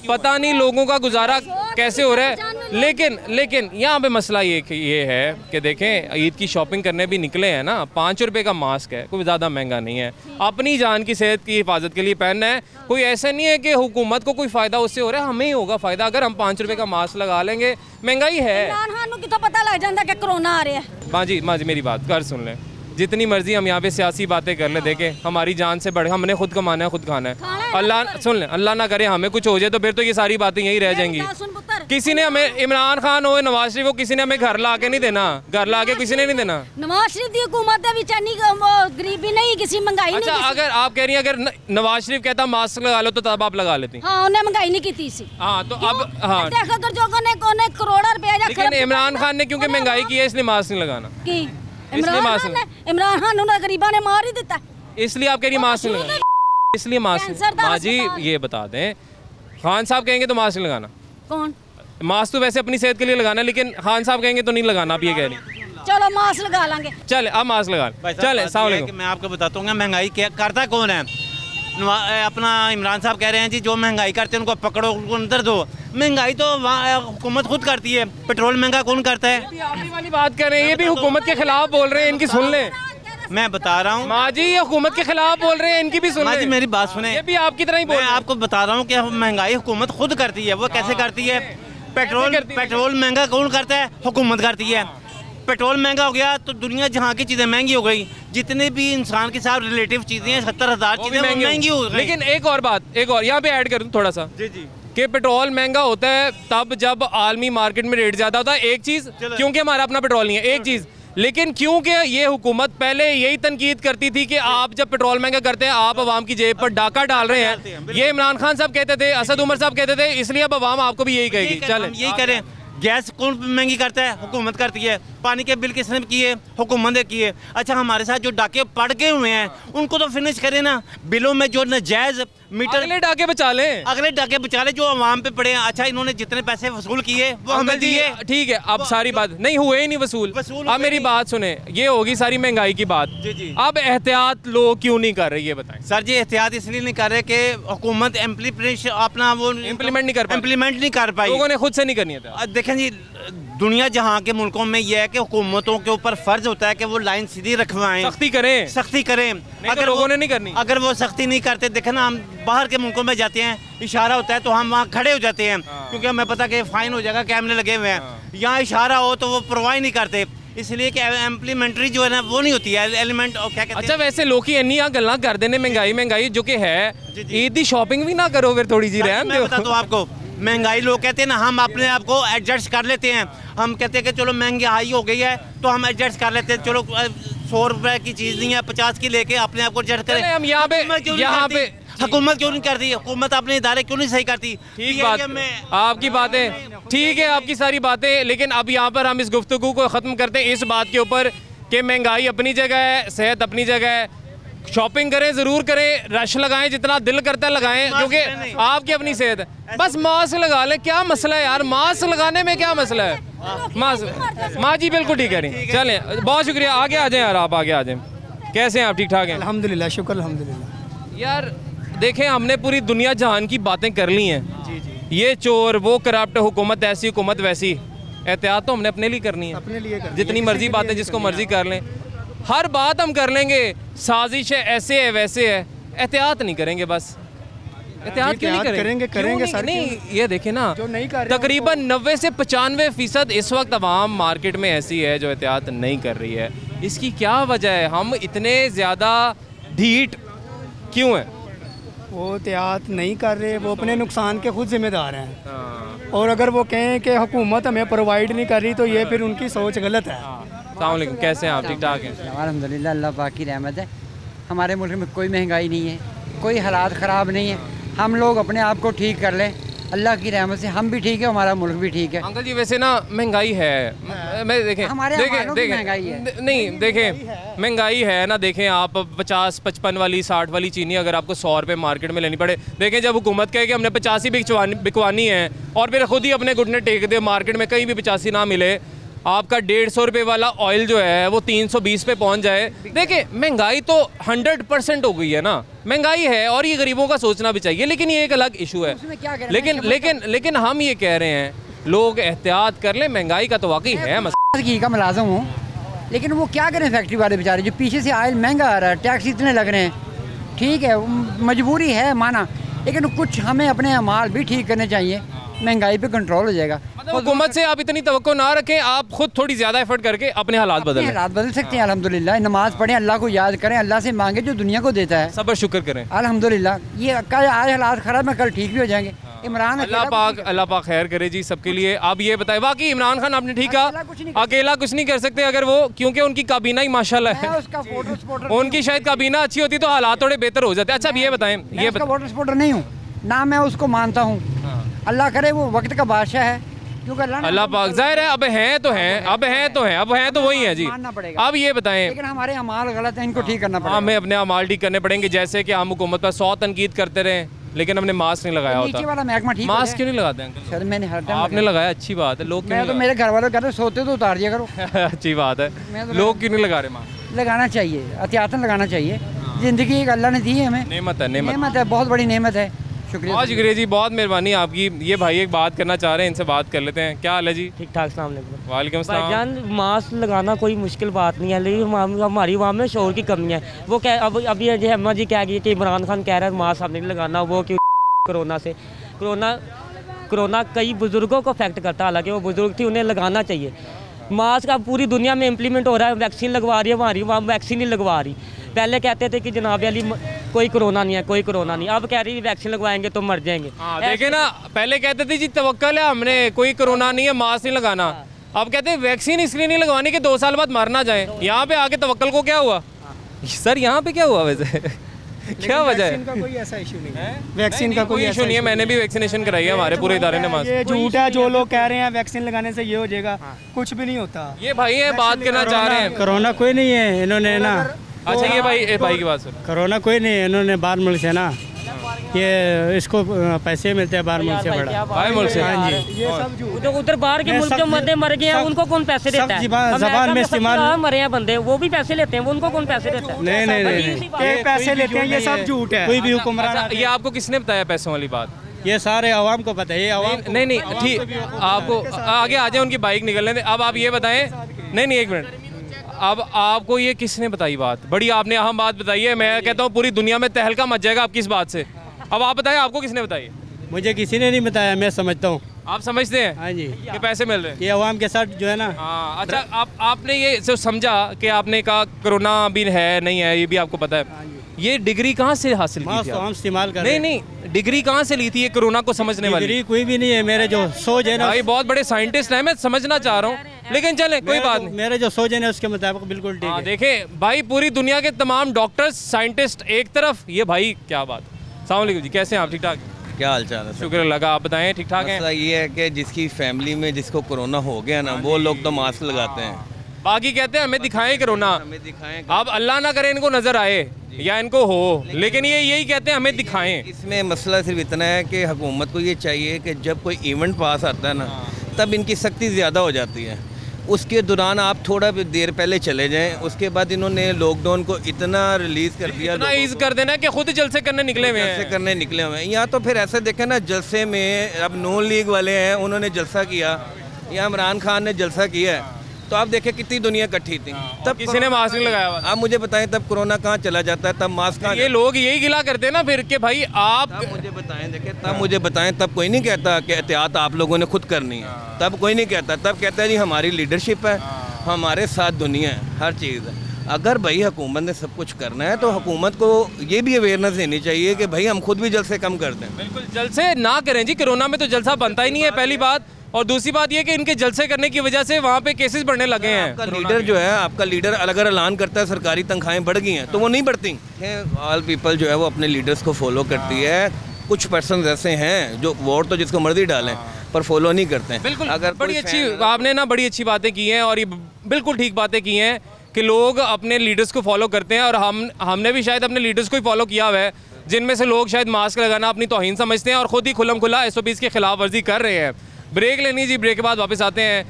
पता नहीं लोगों का गुजारा कैसे हो रहा है। लेकिन यहाँ पे मसला ये है कि देखें ईद की शॉपिंग करने भी निकले हैं ना, 5 रुपये का मास्क है, कोई ज़्यादा महंगा नहीं है, अपनी जान की सेहत की हिफाजत के लिए पहनना है। कोई ऐसा नहीं है कि हुकूमत को कोई फ़ायदा उससे हो रहा है, हमें ही होगा फ़ायदा अगर हम 5 रुपये का मास्क लगा लेंगे। महंगाई है, तो पता लग जाता कि कोरोना आ रहा है। माँ जी मेरी बात कर सुन लें, जितनी मर्जी हम यहाँ पे सियासी बातें कर ले, देखें हमारी जान से बढ़, हमने खुद कमाना है, खुद खाना है। अल्लाह सुन ले, अल्लाह ना करे हमें कुछ हो जाए तो फिर तो ये सारी बातें यहीं रह जाएंगी। किसी ने हमें, इमरान खान हो, नवाज शरीफ हो, किसी ने हमें घर ला के नहीं देना, घर ला के किसी ने नहीं देना। नवाज शरीफ की हुकूमत गरीबी नहीं, किसी महंगाई नहीं। अच्छा, अगर आप कह रही हैं अगर नवाज शरीफ कहता मास्क लगा लो तो तब आप लगा लेती? हाँ, उन्हें महंगाई नहीं की थी। हाँ, तो अब हाँ, अगर जो करोड़ रुपया, लेकिन इमरान खान ने क्योंकि महंगाई की है इसलिए मास्क नहीं लगाना। इमरान खान ने गरीबा ने मार ही देता, इसलिए आप कह रही मास्क नहीं लगाना, इसलिए मास्क। माँ जी ये बता दें, खान साहब कहेंगे तो मास्क नहीं लगाना। कौन? मास्क तो वैसे अपनी सेहत के लिए लगाना, लेकिन खान साहब कहेंगे तो नहीं लगाना, आप ये कह रही। चलो मास्क लगा लेंगे, चले अब मास्क लगा चले। मैं आपको बताता हूँ महंगाई क्या करता कौन है। अपना इमरान साहब कह रहे हैं जी जो महंगाई करते हैं उनको पकड़ो, उनको अंदर दो। महंगाई तो हुकूमत खुद करती है, पेट्रोल महंगा कौन करता है? आपकी वाली बात कर रहे हैं, ये भी हुकूमत के खिलाफ बोल रहे हैं, इनकी सुन लें। मैं बता रहा हूँ माँ जी ये हुकूमत के खिलाफ बोल रहे हैं, इनकी भी सुन लें। माँ जी मेरी बात सुने, ये भी आपकी तरह ही बोल रहे हैं। आपको बता रहा हूँ कि महंगाई हुकूमत खुद करती है। वो कैसे करती है? पेट्रोल महंगा कौन करता है? हुकूमत करती है। पेट्रोल महंगा हो गया तो दुनिया जहाँ की चीज़ें महंगी हो गई, जितने भी इंसान के साथ रिलेटिव चीज़ें हैं 70,000 चीज़ें महंगी हो गई। लेकिन एक और बात, एक और यहाँ पे ऐड कर दूँ थोड़ा सा जी कि पेट्रोल महंगा होता है तब जब आलमी मार्केट में रेट ज़्यादा होता है, एक चीज़, क्योंकि हमारा अपना पेट्रोल नहीं है, एक चीज़। लेकिन क्योंकि ये हुकूमत पहले यही तनकीद करती थी कि आप जब पेट्रोल महंगा करते हैं आप अवाम की जेब पर डाका डाल रहे हैं, ये इमरान खान साहब कहते थे, असद उमर साहब कहते थे, इसलिए अब अवाम आपको भी यही कहेगी। चलें यही करें। गैस कौन महंगी करता है? हुकूमत करती है। पानी के बिल किसने किए? हुकूमत ने किए। अच्छा, हमारे साथ जो डाके पड़ गए हुए हैं उनको तो फिनिश करें ना। बिलों में जो नाजायज मीटर, अगले डाके बचा लें, अगले डाके बचा लें जो आवाम पे पड़े हैं। अच्छा, इन्होंने जितने पैसे वसूल किए वो हमें दिए, ठीक है। अब सारी बात नहीं हुए ही नहीं वसूल। अब मेरी बात सुने, ये होगी सारी महंगाई की बात। जी। अब एहतियात लोग क्यों नहीं कर रहे ये बताएं? सर जी एहतियात इसलिए नहीं कर रहे कि हुकूमत अपना वो इम्प्लीमेंट नहीं कर पाई, लोगों ने खुद से नहीं करनी है। देखें जी, दुनिया जहाँ के मुल्कों में यह है कि हुकूमतों के ऊपर फर्ज होता है कि वो लाइन सीधी रखवाएं, सख्ती करें। अगर लोगों ने नहीं करनी, अगर वो सख्ती नहीं करते, देखें ना हम बाहर के मुल्कों में जाते हैं, इशारा होता है तो हम वहाँ खड़े हो जाते हैं क्योंकि हमें पता कि फाइन हो जाएगा, कैमरे लगे हुए हैं। यहाँ इशारा हो तो वो परवाह नहीं करते, इसलिए कि इम्प्लीमेंटरी जो है ना वो नहीं होती है एलिमेंट। और क्या कहते हैं? अच्छा, वैसे लोग इन्नी गल्लां कर देने महंगाई जो कि है, ईद की शॉपिंग भी ना करो फिर थोड़ी जी रहन दो। बताता हूँ आपको, महंगाई लोग कहते हैं ना हम अपने आप को एडजस्ट कर लेते हैं। हम कहते हैं कि चलो महंगाई हो गई है तो हम एडजस्ट कर लेते हैं, चलो 100 रुपए की चीज़ नहीं है 50 की लेके अपने आप को एडजस्ट करें। हम यहाँ पे हुकूमत क्यों नहीं करती? हुकूमत अपने इदारे क्यों नहीं सही करती? ठीक बात, आपकी बातें ठीक है, आपकी सारी बातें। लेकिन अब यहाँ पर हम इस गुफ्तगू को ख़त्म करते हैं इस बात के ऊपर कि महंगाई अपनी जगह है, सेहत अपनी जगह है। शॉपिंग करें, ज़रूर करें, रश लगाएं, जितना दिल करता है लगाएं, क्योंकि आपकी अपनी सेहत है। बस मास्क लगा लें, क्या मसला है यार? मास्क लगाने में क्या मसला है? मास्क, माँ जी बिल्कुल ठीक है रही। चलें, बहुत शुक्रिया। आगे आ जाएं यार, आप आगे आ जाएं। कैसे हैं आप? ठीक ठाक हैं? अल्हम्दुलिल्लाह, शुक्र अल्हम्दुलिल्लाह। यार देखें, हमने पूरी दुनिया जहान की बातें कर ली हैं, ये चोर, वो करप्ट, हुकूमत ऐसी, हुकूमत वैसी। एहतियात तो हमने अपने लिए करनी है, अपने लिए करनी है। जितनी मर्जी बातें जिसको मर्जी कर लें, हर बात हम कर लेंगे, साजिश है, ऐसे है, वैसे है, एहतियात नहीं करेंगे। बस एहतियात क्यों नहीं करेंगे सर? नहीं, ये देखें ना, तकरीबन 90 से 95% इस वक्त अवाम मार्केट में ऐसी है जो एहतियात नहीं कर रही है। इसकी क्या वजह है? हम इतने ज़्यादा ढीठ क्यों हैं? वो एहतियात नहीं कर रहे, वो अपने नुकसान के खुद जिम्मेदार हैं। और अगर वो कहें कि हुकूमत हमें प्रोवाइड नहीं कर रही तो ये फिर उनकी सोच गलत है। अस्सलाम वालेकुम, कैसे हैं आप? ठीक ठाक हैं? अल्हम्दुलिल्लाह, अल्लाह पाक की रहमत है। हमारे मुल्क में कोई महंगाई नहीं है, कोई हालात ख़राब नहीं है। हम लोग अपने आप को ठीक कर लें, अल्लाह की रहमत से हम भी ठीक है, हमारा मुल्क भी ठीक है। अंकल जी वैसे ना महंगाई है, मैं देखें महंगाई है, नहीं देखें महंगाई है ना, देखें आप 50, 55 वाली, 60 वाली चीनी अगर आपको 100 रुपये मार्केट में लेनी पड़े, देखें जब हुकूमत कहे कि हमने 85 बिकवानी है और फिर खुद ही अपने घुटने टेक दे, मार्केट में कहीं भी 85 ना मिले, आपका 150 रुपये वाला ऑयल जो है वो 320 पे पहुंच जाए। देखिए महंगाई तो 100% हो गई है ना, महंगाई है और ये गरीबों का सोचना भी चाहिए, लेकिन ये एक अलग इशू है। लेकिन हम ये कह रहे हैं लोग एहतियात कर लें, महंगाई का तो वाकई है मसला। का मुलाजम हूँ, लेकिन वो क्या करें फैक्ट्री वाले बेचारे जो पीछे से ऑयल महंगा आ रहा है, टैक्स इतने लग रहे हैं। ठीक है मजबूरी है माना, लेकिन कुछ हमें अपने अमाल भी ठीक करने चाहिए, महंगाई पे कंट्रोल हो जाएगा। हुकूमत से आप इतनी तवक्को ना रखें, आप खुद थोड़ी ज़्यादा एफर्ट करके अपने हालात बदल सकते हैं। अल्हम्दुलिल्लाह नमाज पढ़ें, अल्लाह को याद करें, अल्लाह से मांगे जो दुनिया को देता है, सब्र शुक्र करें। अल्हम्दुलिल्लाह ये कल आज हालात ख़राब है, कल ठीक भी हो जाएंगे। इमरान अल्लाह पाक खैर करे जी सबके लिए। आप ये बताएं, वाकई इमरान खान आपने ठीक कहा, अकेला कुछ नहीं कर सकते अगर वो, क्योंकि उनकी काबीना ही माशाल्लाह है, उनकी शायद काबीना अच्छी होती तो हालात थोड़े बेहतर हो जाते। अच्छा अब ये बताएं, ये वोटर सपोर्टर नहीं हूँ ना, मैं उसको मानता हूँ, अल्लाह करे वो वक्त का बादशाह है, क्योंकि अल्लाह पाक जाहिर है अब हैं तो वही है जी। अब ये बताएं, लेकिन हमारे अमाल गलत हैं, इनको ठीक करना पड़ेगा। हमें अपने अमाल ठीक करने पड़ेंगे, जैसे कि हम हुकूमत पर 100 तनकीद करते रहे लेकिन हमने मास्क नहीं लगाया होता। मास्क क्यों नहीं लगाते अंकल? सर मैंने हर टाइम आपने लगाया, अच्छी बात है। लोग मैं तो मेरे घर वालों कहते सोते तो उतार दिया करो। अच्छी बात है, लोग क्यों नहीं लगा रहे मास्क? लगाना चाहिए, एहतियातन लगाना चाहिए। जिंदगी एक अल्लाह ने दी है, हमें नेमत है, नेमत है, बहुत बड़ी नेमत है। बहुत शुक्रिया जी, बहुत मेहरबानी आपकी। ये भाई एक बात करना चाह रहे हैं, इनसे बात कर लेते हैं। क्या हाल है जी? ठीक ठाक। अस्सलाम वालेकुम। वालेकुम अस्सलाम। भाईजान मास्क लगाना कोई मुश्किल बात नहीं है, लेकिन हमारी अवाम में शोर की कमी है। वो क्या अभी अम्मा जी कह गई कि इमरान खान कह रहा है मास्क हमने नहीं लगाना, वो क्यों? कोरोना कई बुज़ुर्गों को अफेक्ट करता है, हालांकि वो बुज़ुर्ग थी, उन्हें लगाना चाहिए मास्क। अब पूरी दुनिया में इम्प्लीमेंट हो रहा है, वैक्सीन लगवा रही है, हमारी वैक्सीन नहीं लगवा रही। पहले कहते थे कि जनाब अली कोई कोरोना नहीं है, कोई कोरोना नहीं, अब कह रही वैक्सीन लगवाएंगे तो मर जाएंगे। देखे ना, पहले कहते थे जी तवक्कल है हमने, कोई कोरोना नहीं है, मास्क नहीं लगाना। अब कहते हैं वैक्सीन इसलिए नहीं लगवानी कि 2 साल बाद मर ना जाए। यहाँ पे आके तवक्कल को क्या हुआ सर? यहाँ पे क्या हुआ वैसे? क्या वजह है? वैक्सीन का कोई ऐसा इशू नहीं है, वैक्सीन का कोई इशू नहीं है। मैंने भी वैक्सीनेशन कराई है, हमारे पूरे इदारे ने मास्क। ये झूठ है जो लोग कह रहे हैं वैक्सीन लगाने से ये हो जाएगा, कुछ भी नहीं होता। ये भाई है बात करना चाह रहे हैं, कोरोना कोई नहीं है, इन्होंने ना। अच्छा ये भाई की बात सर, कोरोना कोई नहीं है, इन्होंने बाहर मुल्क से ना ये इसको पैसे मिलते हैं बाहर मुल्क से, बड़ा बाहर मुल्क से। हाँ जी, ये सब उधर बाहर के मुल्क जो बंदे मर गए हैं उनको कौन पैसे देता है? ज़बान में इस्तेमाल मरे हैं बंदे, वो भी पैसे लेते हैं, उनको कौन पैसे देता है? नहीं, पैसे लेते हैं, ये सब झूठ है। कोई भी हुक्मरान। ये आपको किसने बताया पैसों वाली बात? ये सारे आवाम को पता है, ये आवाम नहीं ठीक, आपको आगे आ जाए, उनकी बाइक निकलने दें। अब आप ये बताएं, नहीं एक मिनट, अब आपको ये किसने बताई बात? बड़ी आपने अहम बात बताई है, मैं कहता हूँ पूरी दुनिया में तहलका मच जाएगा आपकी इस बात से। अब आप बताएं, आपको किसने बताई? मुझे किसी ने नहीं बताया, मैं समझता हूँ। आप समझते हैं? हाँ जी, कि पैसे मिल रहे हैं ये आवाम के साथ जो है ना। हाँ अच्छा, आपने ये सिर्फ समझा कि आपने कहा कोरोना भी है नहीं है, ये भी आपको पता है। ये डिग्री कहाँ से हासिल की थी? हम इस्तेमाल कर नहीं डिग्री कहाँ से ली थी ये कोरोना को समझने वाली? डिग्री कोई भी नहीं है, मेरे जो सोच है ना। भाई बहुत बड़े साइंटिस्ट हैं, मैं समझना चाह रहा हूँ, लेकिन चले कोई बात नहीं। मेरे जो सोच है ना उसके मुताबिक बिल्कुल ठीक है। देखें भाई, पूरी दुनिया के तमाम डॉक्टर्स साइंटिस्ट एक तरफ, ये भाई क्या बात। अस्सलाम वालेकुम जी, कैसे हैं आप? ठीक ठाक? क्या हाल चाल है? शुक्र अल्लाह का, आप बताएं ठीक ठाक हैं? ये है कि जिसकी फैमिली में जिसको कोरोना हो गया ना, वो लोग तो मास्क लगाते हैं, बाकी कहते हैं हमें दिखाएं कोरोना, हमें दिखाएं। अब अल्लाह ना करे इनको नजर आए या इनको हो, लेकिन ये यही कहते हैं हमें दिखाएं। इसमें मसला सिर्फ इतना है कि हुकूमत को ये चाहिए कि जब कोई इवेंट पास आता है ना, तब इनकी सख्ती ज़्यादा हो जाती है। उसके दौरान आप थोड़ा भी देर पहले चले जाएं, उसके बाद इन्होंने लॉकडाउन को इतना रिलीज़ कर दिया, इतना ईज़ कर देना कि खुद जलसे करने निकले हुए हैं। जलसे करने निकले हुए हैं। या तो फिर ऐसे देखें ना, जलसे में अब नून लीग वाले हैं, उन्होंने जलसा किया, या इमरान खान ने जलसा किया है, तो आप देखें कितनी दुनिया इकट्ठी थी, तब किसी ने मास्क नहीं लगाया हुआ। आप मुझे बताएं तब कोरोना कहाँ चला जाता है, तब मास्क कहाँ? ये लोग यही गिला करते हैं ना फिर कि भाई आप मुझे बताएं, देखें तब मुझे बताएं, तब कोई नहीं कहता कि एहतियात आप लोगों ने खुद करनी है, तब कोई नहीं कहता, तब कहता है जी हमारी लीडरशिप है, हमारे साथ दुनिया है, हर चीज़ है। अगर भाई हुकूमत ने सब कुछ करना है तो हुकूमत को ये भी अवेयरनेस देनी चाहिए कि भाई हम खुद भी जलसे कम कर दें। बिल्कुल जलसे ना करें जी, कोरोना में तो जलसा बनता ही नहीं है, पहली बात। और दूसरी बात ये कि इनके जलसे करने की वजह से वहाँ पे केसेस बढ़ने लगे हैं। आपका लीडर जो है, आपका लीडर अगर ऐलान करता है सरकारी तनख्वाहें बढ़ गई हैं, तो वो नहीं बढ़ती। ऑल पीपल जो है वो अपने लीडर्स को फॉलो करती है। कुछ पर्सन ऐसे हैं जो वोट तो जिसको मर्जी डालें पर फॉलो नहीं करते हैं। बिल्कुल, अगर बड़ी अच्छी आपने ना बड़ी अच्छी बातें की हैं और ये बिल्कुल ठीक बातें की हैं कि लोग अपने लीडर्स को फॉलो करते हैं, और हमने भी शायद अपने लीडर्स को ही फॉलो किया हुआ है, जिनमें से लोग शायद मास्क लगाना अपनी तौहीन समझते हैं और ख़ुद ही खुल्लम खुला SOPs की खिलाफ वर्जी कर रहे हैं। ब्रेक लेनी जी, ब्रेक के बाद वापस आते हैं।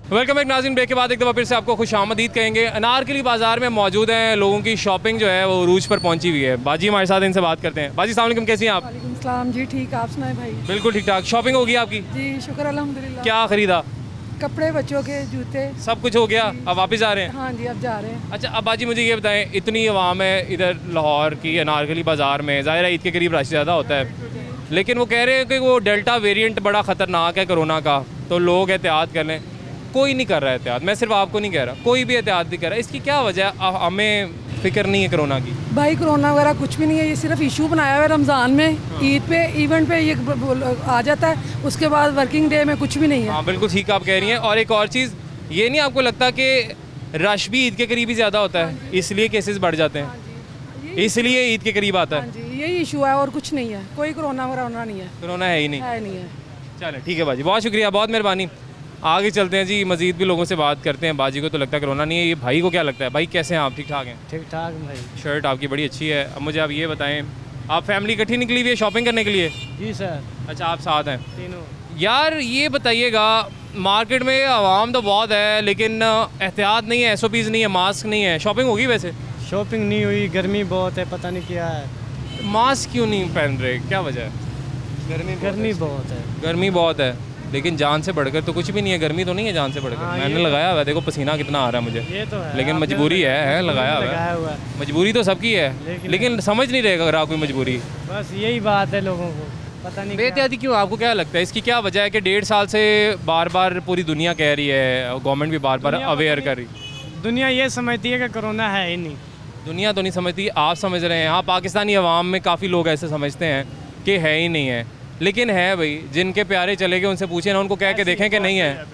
वेलकम बैक नाज़रीन, ब्रेक के बाद एक दफ़ा फिर से आपको खुशामदीद कहेंगे। अनारकली बाज़ार में मौजूद हैं, लोगों की शॉपिंग जो है वो उरूज पर पहुंची हुई है। बाजी हमारे साथ, इनसे बात करते हैं। बाजी अस्सलाम वालेकुम, कैसी हैं आप? वालेकुम सलाम जी, ठीक, आप सुनाए भाई? बिल्कुल ठीक ठाक। शॉपिंग हो गई आपकी? जी शुक्र अल्हम्दुलिल्लाह। क्या ख़रीदा? कपड़े, बच्चों के जूते, सब कुछ हो गया। अब वापस जा रहे हैं? हाँ जी, अब जा रहे हैं। अच्छा, अब बाजी मुझे ये बताएं, इतनी आवाम है इधर लाहौर की अनारकली बाज़ार में, ज़ाहिर है ईद के करीब रश ज़्यादा होता है, लेकिन वो कह रहे हैं कि वो डेल्टा वेरिएंट बड़ा ख़तरनाक है कोरोना का, तो लोग एहतियात कर लें। कोई नहीं कर रहा है एहतियात, मैं सिर्फ आपको नहीं कह रहा, कोई भी एहतियात नहीं कर रहा। इसकी क्या वजह है? हमें फिक्र नहीं है कोरोना की? भाई कोरोना वगैरह कुछ भी नहीं है, ये सिर्फ इशू बनाया हुआ है रमज़ान में, ईद पे, इवेंट पे ये आ जाता है, उसके बाद वर्किंग डे में कुछ भी नहीं है। हाँ बिल्कुल ठीक आप कह रही हैं। और एक और चीज़, ये नहीं आपको लगता कि रश भी ईद के करीब ही ज़्यादा होता है, इसलिए केसेस बढ़ जाते हैं, इसलिए ईद के करीब आता है? यही इशू है और कुछ नहीं है, कोई कोरोना वगैरह नहीं है। कोरोना है ही नहीं? है नहीं है। चलें ठीक है बाजी, बहुत शुक्रिया, बहुत मेहरबानी। आगे चलते हैं जी, मज़ीद भी लोगों से बात करते हैं। बाजी को तो लगता है कोरोना नहीं है, ये भाई को क्या लगता है? भाई कैसे हैं आप? ठीक ठाक हैं? ठीक ठाक भाई। शर्ट आपकी बड़ी अच्छी है। अब मुझे आप ये बताएं, आप फैमिली इकट्ठी निकली हुई है शॉपिंग करने के लिए? जी सर। अच्छा, आप साथ हैं तीनों? यार ये बताइएगा, मार्केट में आवाम तो बहुत है लेकिन एहतियात नहीं है, SOPs नहीं है, मास्क नहीं है। शॉपिंग होगी वैसे? शॉपिंग नहीं हुई, गर्मी बहुत है, पता नहीं क्या है। मास्क क्यों नहीं पहन रहे, क्या वजह है? गर्मी बहुत है। गर्मी बहुत है, लेकिन जान से बढ़कर तो कुछ भी नहीं है। गर्मी तो नहीं है जान से बढ़कर। हाँ, मैंने लगाया हुआ है, देखो पसीना कितना आ रहा है मुझे। ये तो है, लेकिन मजबूरी है लगाया हुआ है। मजबूरी तो सबकी है, लेकिन समझ नहीं रहेगा अगर कोई मजबूरी। बस यही बात है, लोगों को पता नहीं बेहतियाती क्यों? आपको क्या लगता है इसकी क्या वजह है कि 1.5 साल से बार बार पूरी दुनिया कह रही है, गवर्नमेंट भी बार बार अवेयर कर रही? दुनिया ये समझती है कि कोरोना है ही नहीं। दुनिया तो नहीं समझती, आप समझ रहे हैं। हाँ, पाकिस्तानी अवाम में काफ़ी लोग ऐसे समझते हैं कि है ही नहीं है, लेकिन है भाई। जिनके प्यारे चले गए उनसे पूछे ना, उनको कह के देखें कि नहीं है।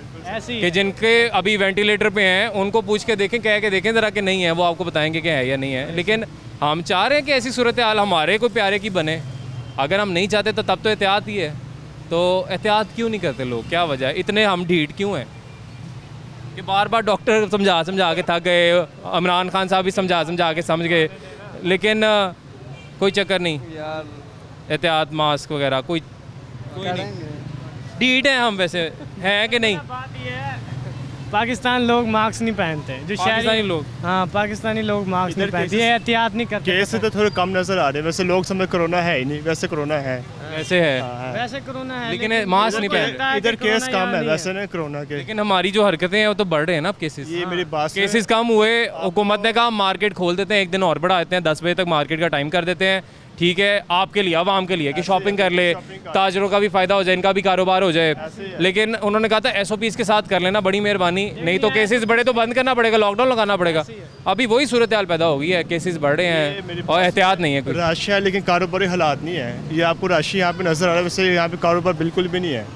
कि जिनके अभी वेंटिलेटर पे हैं उनको पूछ के देखें, कह के देखें ज़रा कि नहीं है, वो आपको बताएंगे कि है या नहीं है। लेकिन हम चाह रहे हैं कि ऐसी सूरत हाल हमारे कोई प्यारे की बने। अगर हम नहीं चाहते तो तब तो एहतियात ही है। तो एहतियात क्यों नहीं करते लोग, क्या वजह है? इतने हम ढीठ क्यों हैं कि बार बार डॉक्टर समझा समझा के थक गए, इमरान खान साहब भी समझा समझा के समझ गए, लेकिन कोई चक्कर नहीं यार, एहतियात मास्क वगैरह कोई नहीं। ढीठ हैं हम वैसे, हैं कि नहीं? पाकिस्तान लोग मास्क नहीं पहनते, जो पाकिस्तानी लोग। हाँ, पाकिस्तानी लोग मास्क नहीं पहनते, ये एहतियात नहीं करते। केस तो थोड़े कम नजर आ रहे हैं, वैसे लोग समझ कोरोना है ही नहीं, वैसे कोरोना है। वैसे है, वैसे कोरोना है, लेकिन मास्क नहीं पहनते। इधर केस कम है वैसे ना कोरोना के, लेकिन हमारी जो हरकतें हैं वो तो बढ़ रहे हैं ना। अब केसेस, ये मेरी बात, केसेस कम हुए, हुकूमत ने कहा मार्केट खोल देते हैं, एक दिन और बढ़ा देते हैं, 10 बजे तक मार्केट का टाइम कर देते हैं। ठीक है, आपके लिए, आवाम के लिए कि शॉपिंग कर ले, ताजरों का भी फ़ायदा हो जाए, इनका भी कारोबार हो जाए। लेकिन उन्होंने कहा था SOPs के साथ कर लेना, बड़ी मेहरबानी, नहीं तो केसेस बढ़े तो बंद करना पड़ेगा, लॉकडाउन लगाना पड़ेगा। अभी वही सूरत हाल पैदा हो गई है, केसेस बढ़ रहे हैं और एहतियात नहीं है कुछ। रश है लेकिन कारोबारी हालात नहीं है। ये आपको राशि यहाँ पे नज़र आ रहा है, वैसे यहाँ पे कारोबार बिल्कुल भी नहीं है।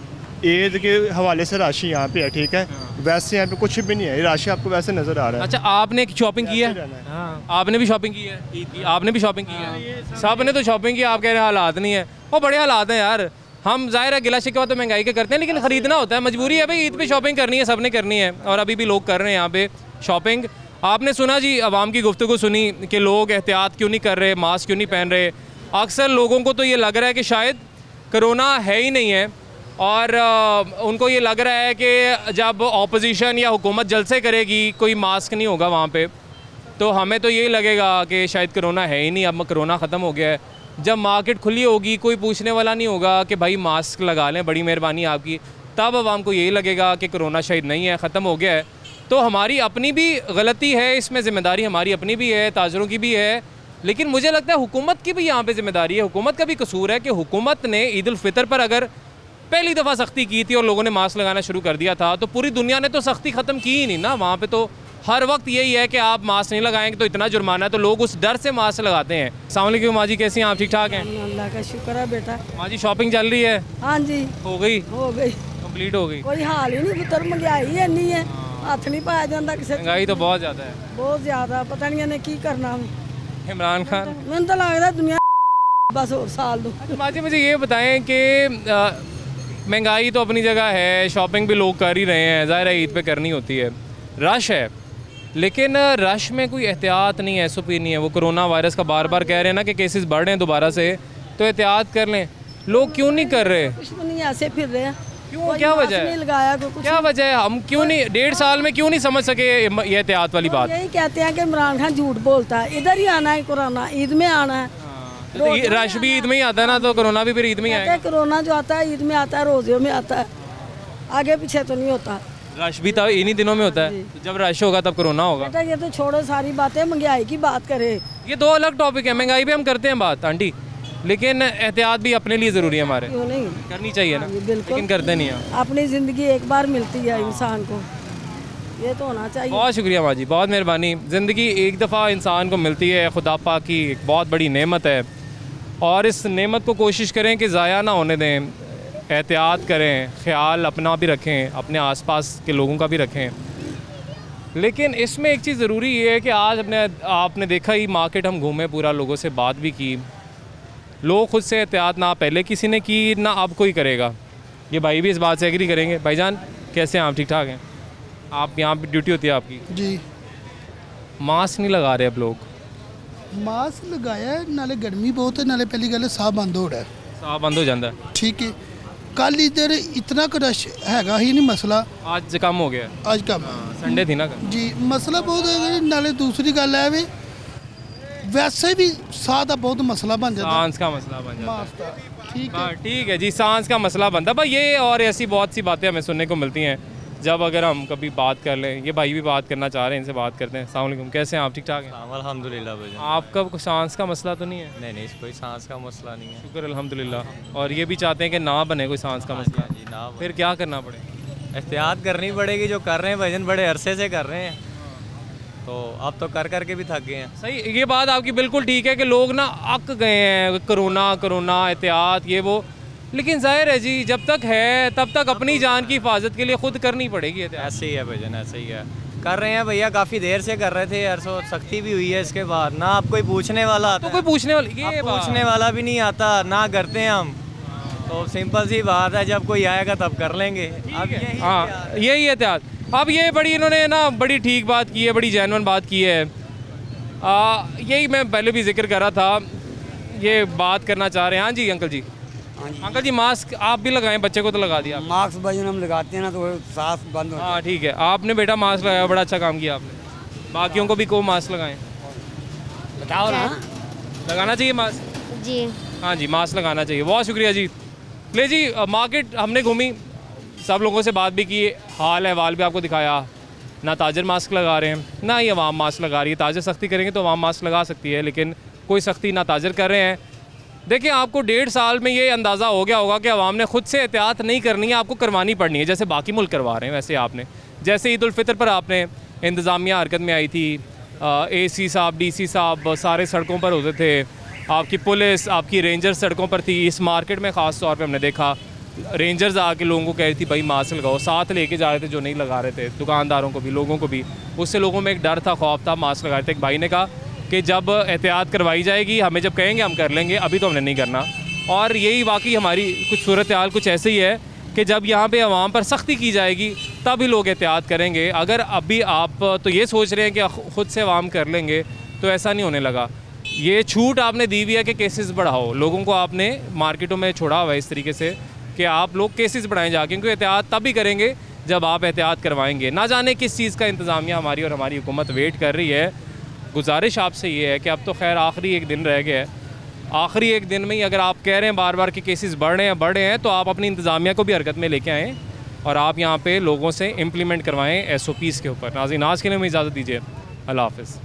ईद के हवाले से राशि यहाँ पे है, ठीक है, वैसे यहाँ पे कुछ भी नहीं है। ये राशि आपको वैसे नज़र आ रहा है। अच्छा, आपने शॉपिंग की है? हाँ। आपने भी शॉपिंग की है ईद की? आपने भी शॉपिंग की है? सब ने तो शॉपिंग की, आप कह रहे हैं हालात नहीं है। वो बड़े हालात हैं यार। हम ज़ाहिर है गिला शिकवा तो महंगाई के करते हैं, लेकिन ख़रीदना होता है, मजबूरी है भाई। ईद पे शॉपिंग करनी है, सब ने करनी है, और अभी भी लोग कर रहे हैं यहाँ पे शॉपिंग। आपने सुना जी, आवाम की गुफ्तगू सुनी कि लोग एहतियात क्यों नहीं कर रहे, मास्क क्यों नहीं पहन रहे। अक्सर लोगों को तो ये लग रहा है कि शायद कोरोना है ही नहीं है, और उनको ये लग रहा है कि जब ऑपोजिशन या हुकूमत जलसे करेगी, कोई मास्क नहीं होगा वहाँ पे, तो हमें तो यही लगेगा कि शायद कोरोना है ही नहीं, अब कोरोना ख़त्म हो गया है। जब मार्केट खुली होगी, कोई पूछने वाला नहीं होगा कि भाई मास्क लगा लें, बड़ी मेहरबानी आपकी, तब आवाम को यही लगेगा कि कोरोना शायद नहीं है, ख़त्म हो गया है। तो हमारी अपनी भी गलती है इसमें, ज़िम्मेदारी हमारी अपनी भी है, ताजरों की भी है, लेकिन मुझे लगता है हुकूमत की भी यहाँ पे ज़िम्मेदारी है। हुकूमत का भी कसूर है कि हुकूमत ने ईद उल फितर पर अगर पहली दफ़ा सख्ती की थी और लोगों ने मास्क लगाना शुरू कर दिया था, तो पूरी दुनिया ने तो सख्ती ख़त्म की ही नहीं ना। वहाँ पे तो हर वक्त यही है कि आप मास्क नहीं लगाएंगे तो इतना जुर्माना है, तो लोग उस डर से मास्क लगाते हैं। अस्सलाम वालेकुम माँ जी, कैसी हैं आप? ठीक ठाक हैं? अल्लाह का शुक्र है बेटा। माँ जी शॉपिंग चल रही है? हाँ जी, हो गई कंप्लीट हो गई। कोई हाल ही नहीं, पुत्र महंगाई नहीं है, हाथ नहीं पाया जाता किसी। महंगाई तो बहुत ज़्यादा है, बहुत ज़्यादा, पता नहीं इन्हें की करना। इमरान खान, मैंने तो लगता दुनिया बस और साल दो। माँ जी मुझे ये बताएं कि महंगाई तो अपनी जगह है, शॉपिंग भी लोग कर ही रहे हैं, ज़ाहिर है ईद पे करनी होती है, रश है, लेकिन रश में कोई एहतियात नहीं है, SOP नहीं है। वो कोरोना वायरस का बार बार कह रहे हैं ना कि केसेस बढ़ रहे हैं दोबारा से, तो एहतियात कर लें। लोग क्यों नहीं कर रहे? कुछ नहीं, ऐसे फिर रहे हैं, क्यों, क्या वजह नहीं है? लगाया कुछ क्या वजह है? हम क्यों नहीं 1.5 साल में क्यों नहीं समझ सके ये एहतियात वाली बात? यही कहते हैं कि इमरान खान झूठ बोलता है, इधर ही आना है कोरोना, ईद में आना है। तो रश भी ईद में ही आता है ना, तो कोरोना भी फिर ईद में ही आएगा। कोरोना जो आता है ईद में आता है, रोज़ों में आता है, आगे पीछे तो नहीं होता। रश भी तो इन्हीं दिनों में होता है, तो जब रश होगा तब कोरोना होगा। बेटा ये तो छोड़ो सारी बातें, महंगाई की बात करें। ये 2 अलग टॉपिक है, महंगाई पे हम करते हैं बात आंटी, लेकिन एहतियात भी अपने लिए ज़रूरी है हमारे। क्यों नहीं करनी चाहिए ना, लेकिन करते नहीं हैं। अपनी ज़िंदगी एक बार मिलती है इंसान को, ये तो होना चाहिए। बहुत शुक्रिया माँ जी, बहुत मेहरबानी। ज़िंदगी एक दफ़ा इंसान को मिलती है, खुदा पाक की एक बहुत बड़ी नेमत है, और इस नेमत को कोशिश करें कि ज़ाया ना होने दें, एहतियात करें, ख्याल अपना भी रखें, अपने आसपास के लोगों का भी रखें। लेकिन इसमें एक चीज़ ज़रूरी ये है कि आज आपने देखा ही, मार्केट हम घूमे पूरा, लोगों से बात भी की, लोग खुद से एहतियात ना पहले किसी ने की ना अब कोई करेगा। ये भाई भी इस बात से एग्री करेंगे। भाईजान कैसे हैं आप? ठीक ठाक हैं? आप यहाँ पे ड्यूटी होती है आपकी? जी। मास्क नहीं लगा रहे अब लोग? मास्क लगाया है, नाले गर्मी बहुत है, नाले पहली गल साह बंद हो रहा है। साह बंद हो जाता है, ठीक है। कल इधर इतना का रश हैगा ही नहीं, मसला आज कम हो गया। आज कम, संडे थी ना जी, मसला बहुत है। नाले दूसरी गल है वे वैसे भी साह का बहुत मसला बन जाता है, सांस का मसला बन जाता है। ठीक है, ठीक है जी, सांस का मसला बनता है भाई। ये और ऐसी बहुत सी बातें हमें सुनने को मिलती हैं जब अगर हम कभी बात कर लें। ये भाई भी बात करना चाह रहे हैं, इनसे बात करते हैं। अस्सलाम वालेकुम, कैसे हैं आप? ठीक ठाक हैं? अल्हम्दुलिल्लाह भाई। आपका कोई सांस का मसला तो नहीं है? नहीं, कोई सांस का मसला नहीं है, शुक्र अल्हम्दुलिल्लाह। और ये भी चाहते हैं कि ना बने कोई सांस का मसला जी, ना। फिर क्या करना पड़े? एहतियात करनी पड़ेगी, जो कर रहे हैं भाईजान बड़े अरसे से कर रहे हैं, तो अब तो कर करके भी थक गए हैं। सही, ये बात आपकी बिल्कुल ठीक है कि लोग ना अक गए हैं, कोरोना एहतियात ये वो, लेकिन जाहिर है जी जब तक है तब तक अपनी जान की हिफाजत के लिए खुद करनी पड़ेगी। ऐसे ही है भाईजान, ऐसे ही है, कर रहे हैं भैया, काफ़ी देर से कर रहे थे यार, सो सख्ती भी हुई है इसके बाद। ना आप कोई पूछने वाला आता, तो कोई पूछने वाला, ये पूछने वाला भी नहीं आता, ना करते हैं हम, तो सिंपल सी बात है, जब कोई आएगा तब कर लेंगे। अब हाँ, यही एहतियात। अब ये बड़ी इन्होंने ना बड़ी ठीक बात की है, बड़ी जेन्युइन बात की है। यही मैं पहले भी जिक्र कर रहा था, ये बात करना चाह रहे हैं। हाँ जी अंकल जी। अंकल जी मास्क आप भी लगाएं, बच्चे को तो लगा दिया। मास्क भाई हम लगाते हैं ना तो सांस बंद होता है। हाँ ठीक है, आपने बेटा मास्क लगाया, बड़ा अच्छा काम किया आपने। बाकियों को भी को मास्क लगाएं, बताओ ना, लगाना चाहिए मास्क जी। हाँ जी, मास्क लगाना चाहिए। बहुत शुक्रिया जी। ले जी, मार्केट हमने घूमी, सब लोगों से बात भी की, हाल अहवाल भी आपको दिखाया। ना ताजर मास्क लगा रहे हैं, ना ही अवाम मास्क लगा रही है। ताजर सख्ती करेंगे तो अवाम मास्क लगा सकती है, लेकिन कोई सख्ती ना ताजर कर रहे हैं। देखिए, आपको 1.5 साल में ये अंदाज़ा हो गया होगा कि अवाम ने खुद से एहतियात नहीं करनी है, आपको करवानी पड़नी है। जैसे बाकी मुल्क करवा रहे हैं वैसे आपने, जैसे ईद उल फितर पर आपने इंतज़ामिया हरकत में आई थी, AC साहब, DC साहब सारे सड़कों पर होते थे, आपकी पुलिस, आपकी रेंजर सड़कों पर थी। इस मार्केट में ख़ास तौर पे हमने देखा रेंजर्स आके लोगों को कह रही थी भाई मास्क लगाओ, साथ लेके जा रहे थे जो नहीं लगा रहे थे, दुकानदारों को भी, लोगों को भी। उससे लोगों में एक डर था, खौफ था, मास्क लगा रहे थे। एक भाई ने कहा कि जब एहतियात करवाई जाएगी, हमें जब कहेंगे हम कर लेंगे, अभी तो हमने नहीं करना। और यही वाकई हमारी कुछ सूरत हाल कुछ ऐसे ही है कि जब यहाँ पे अवाम पर सख्ती की जाएगी तभी लोग एहतियात करेंगे। अगर अभी आप तो ये सोच रहे हैं कि ख़ुद से अवाम कर लेंगे, तो ऐसा नहीं होने लगा। ये छूट आपने दी हुई है कि केसेस बढ़ाओ, लोगों को आपने मार्केटों में छोड़ा हुआ है इस तरीके से कि आप लोग केसेस बढ़ाएं जाके, क्योंकि एहतियात तब भी करेंगे जब आप एहतियात करवाएंगे। ना जाने किस चीज़ का इंतज़ामिया हमारी और हमारी हुकूमत वेट कर रही है। गुजारिश आपसे ये है कि अब तो खैर आखिरी एक दिन रह गया है, आखिरी एक दिन में ही अगर आप कह रहे हैं बार बार कि केसेस बढ़ रहे हैं तो आप अपनी इंतज़ामिया को भी हरकत में लेके आएँ और आप यहाँ पे लोगों से इम्प्लीमेंट करवाएँ SOPs के ऊपर। नाज़रीन, आज के लिए हमें इजाज़त दीजिए, अल्लाह हाफ़िज़।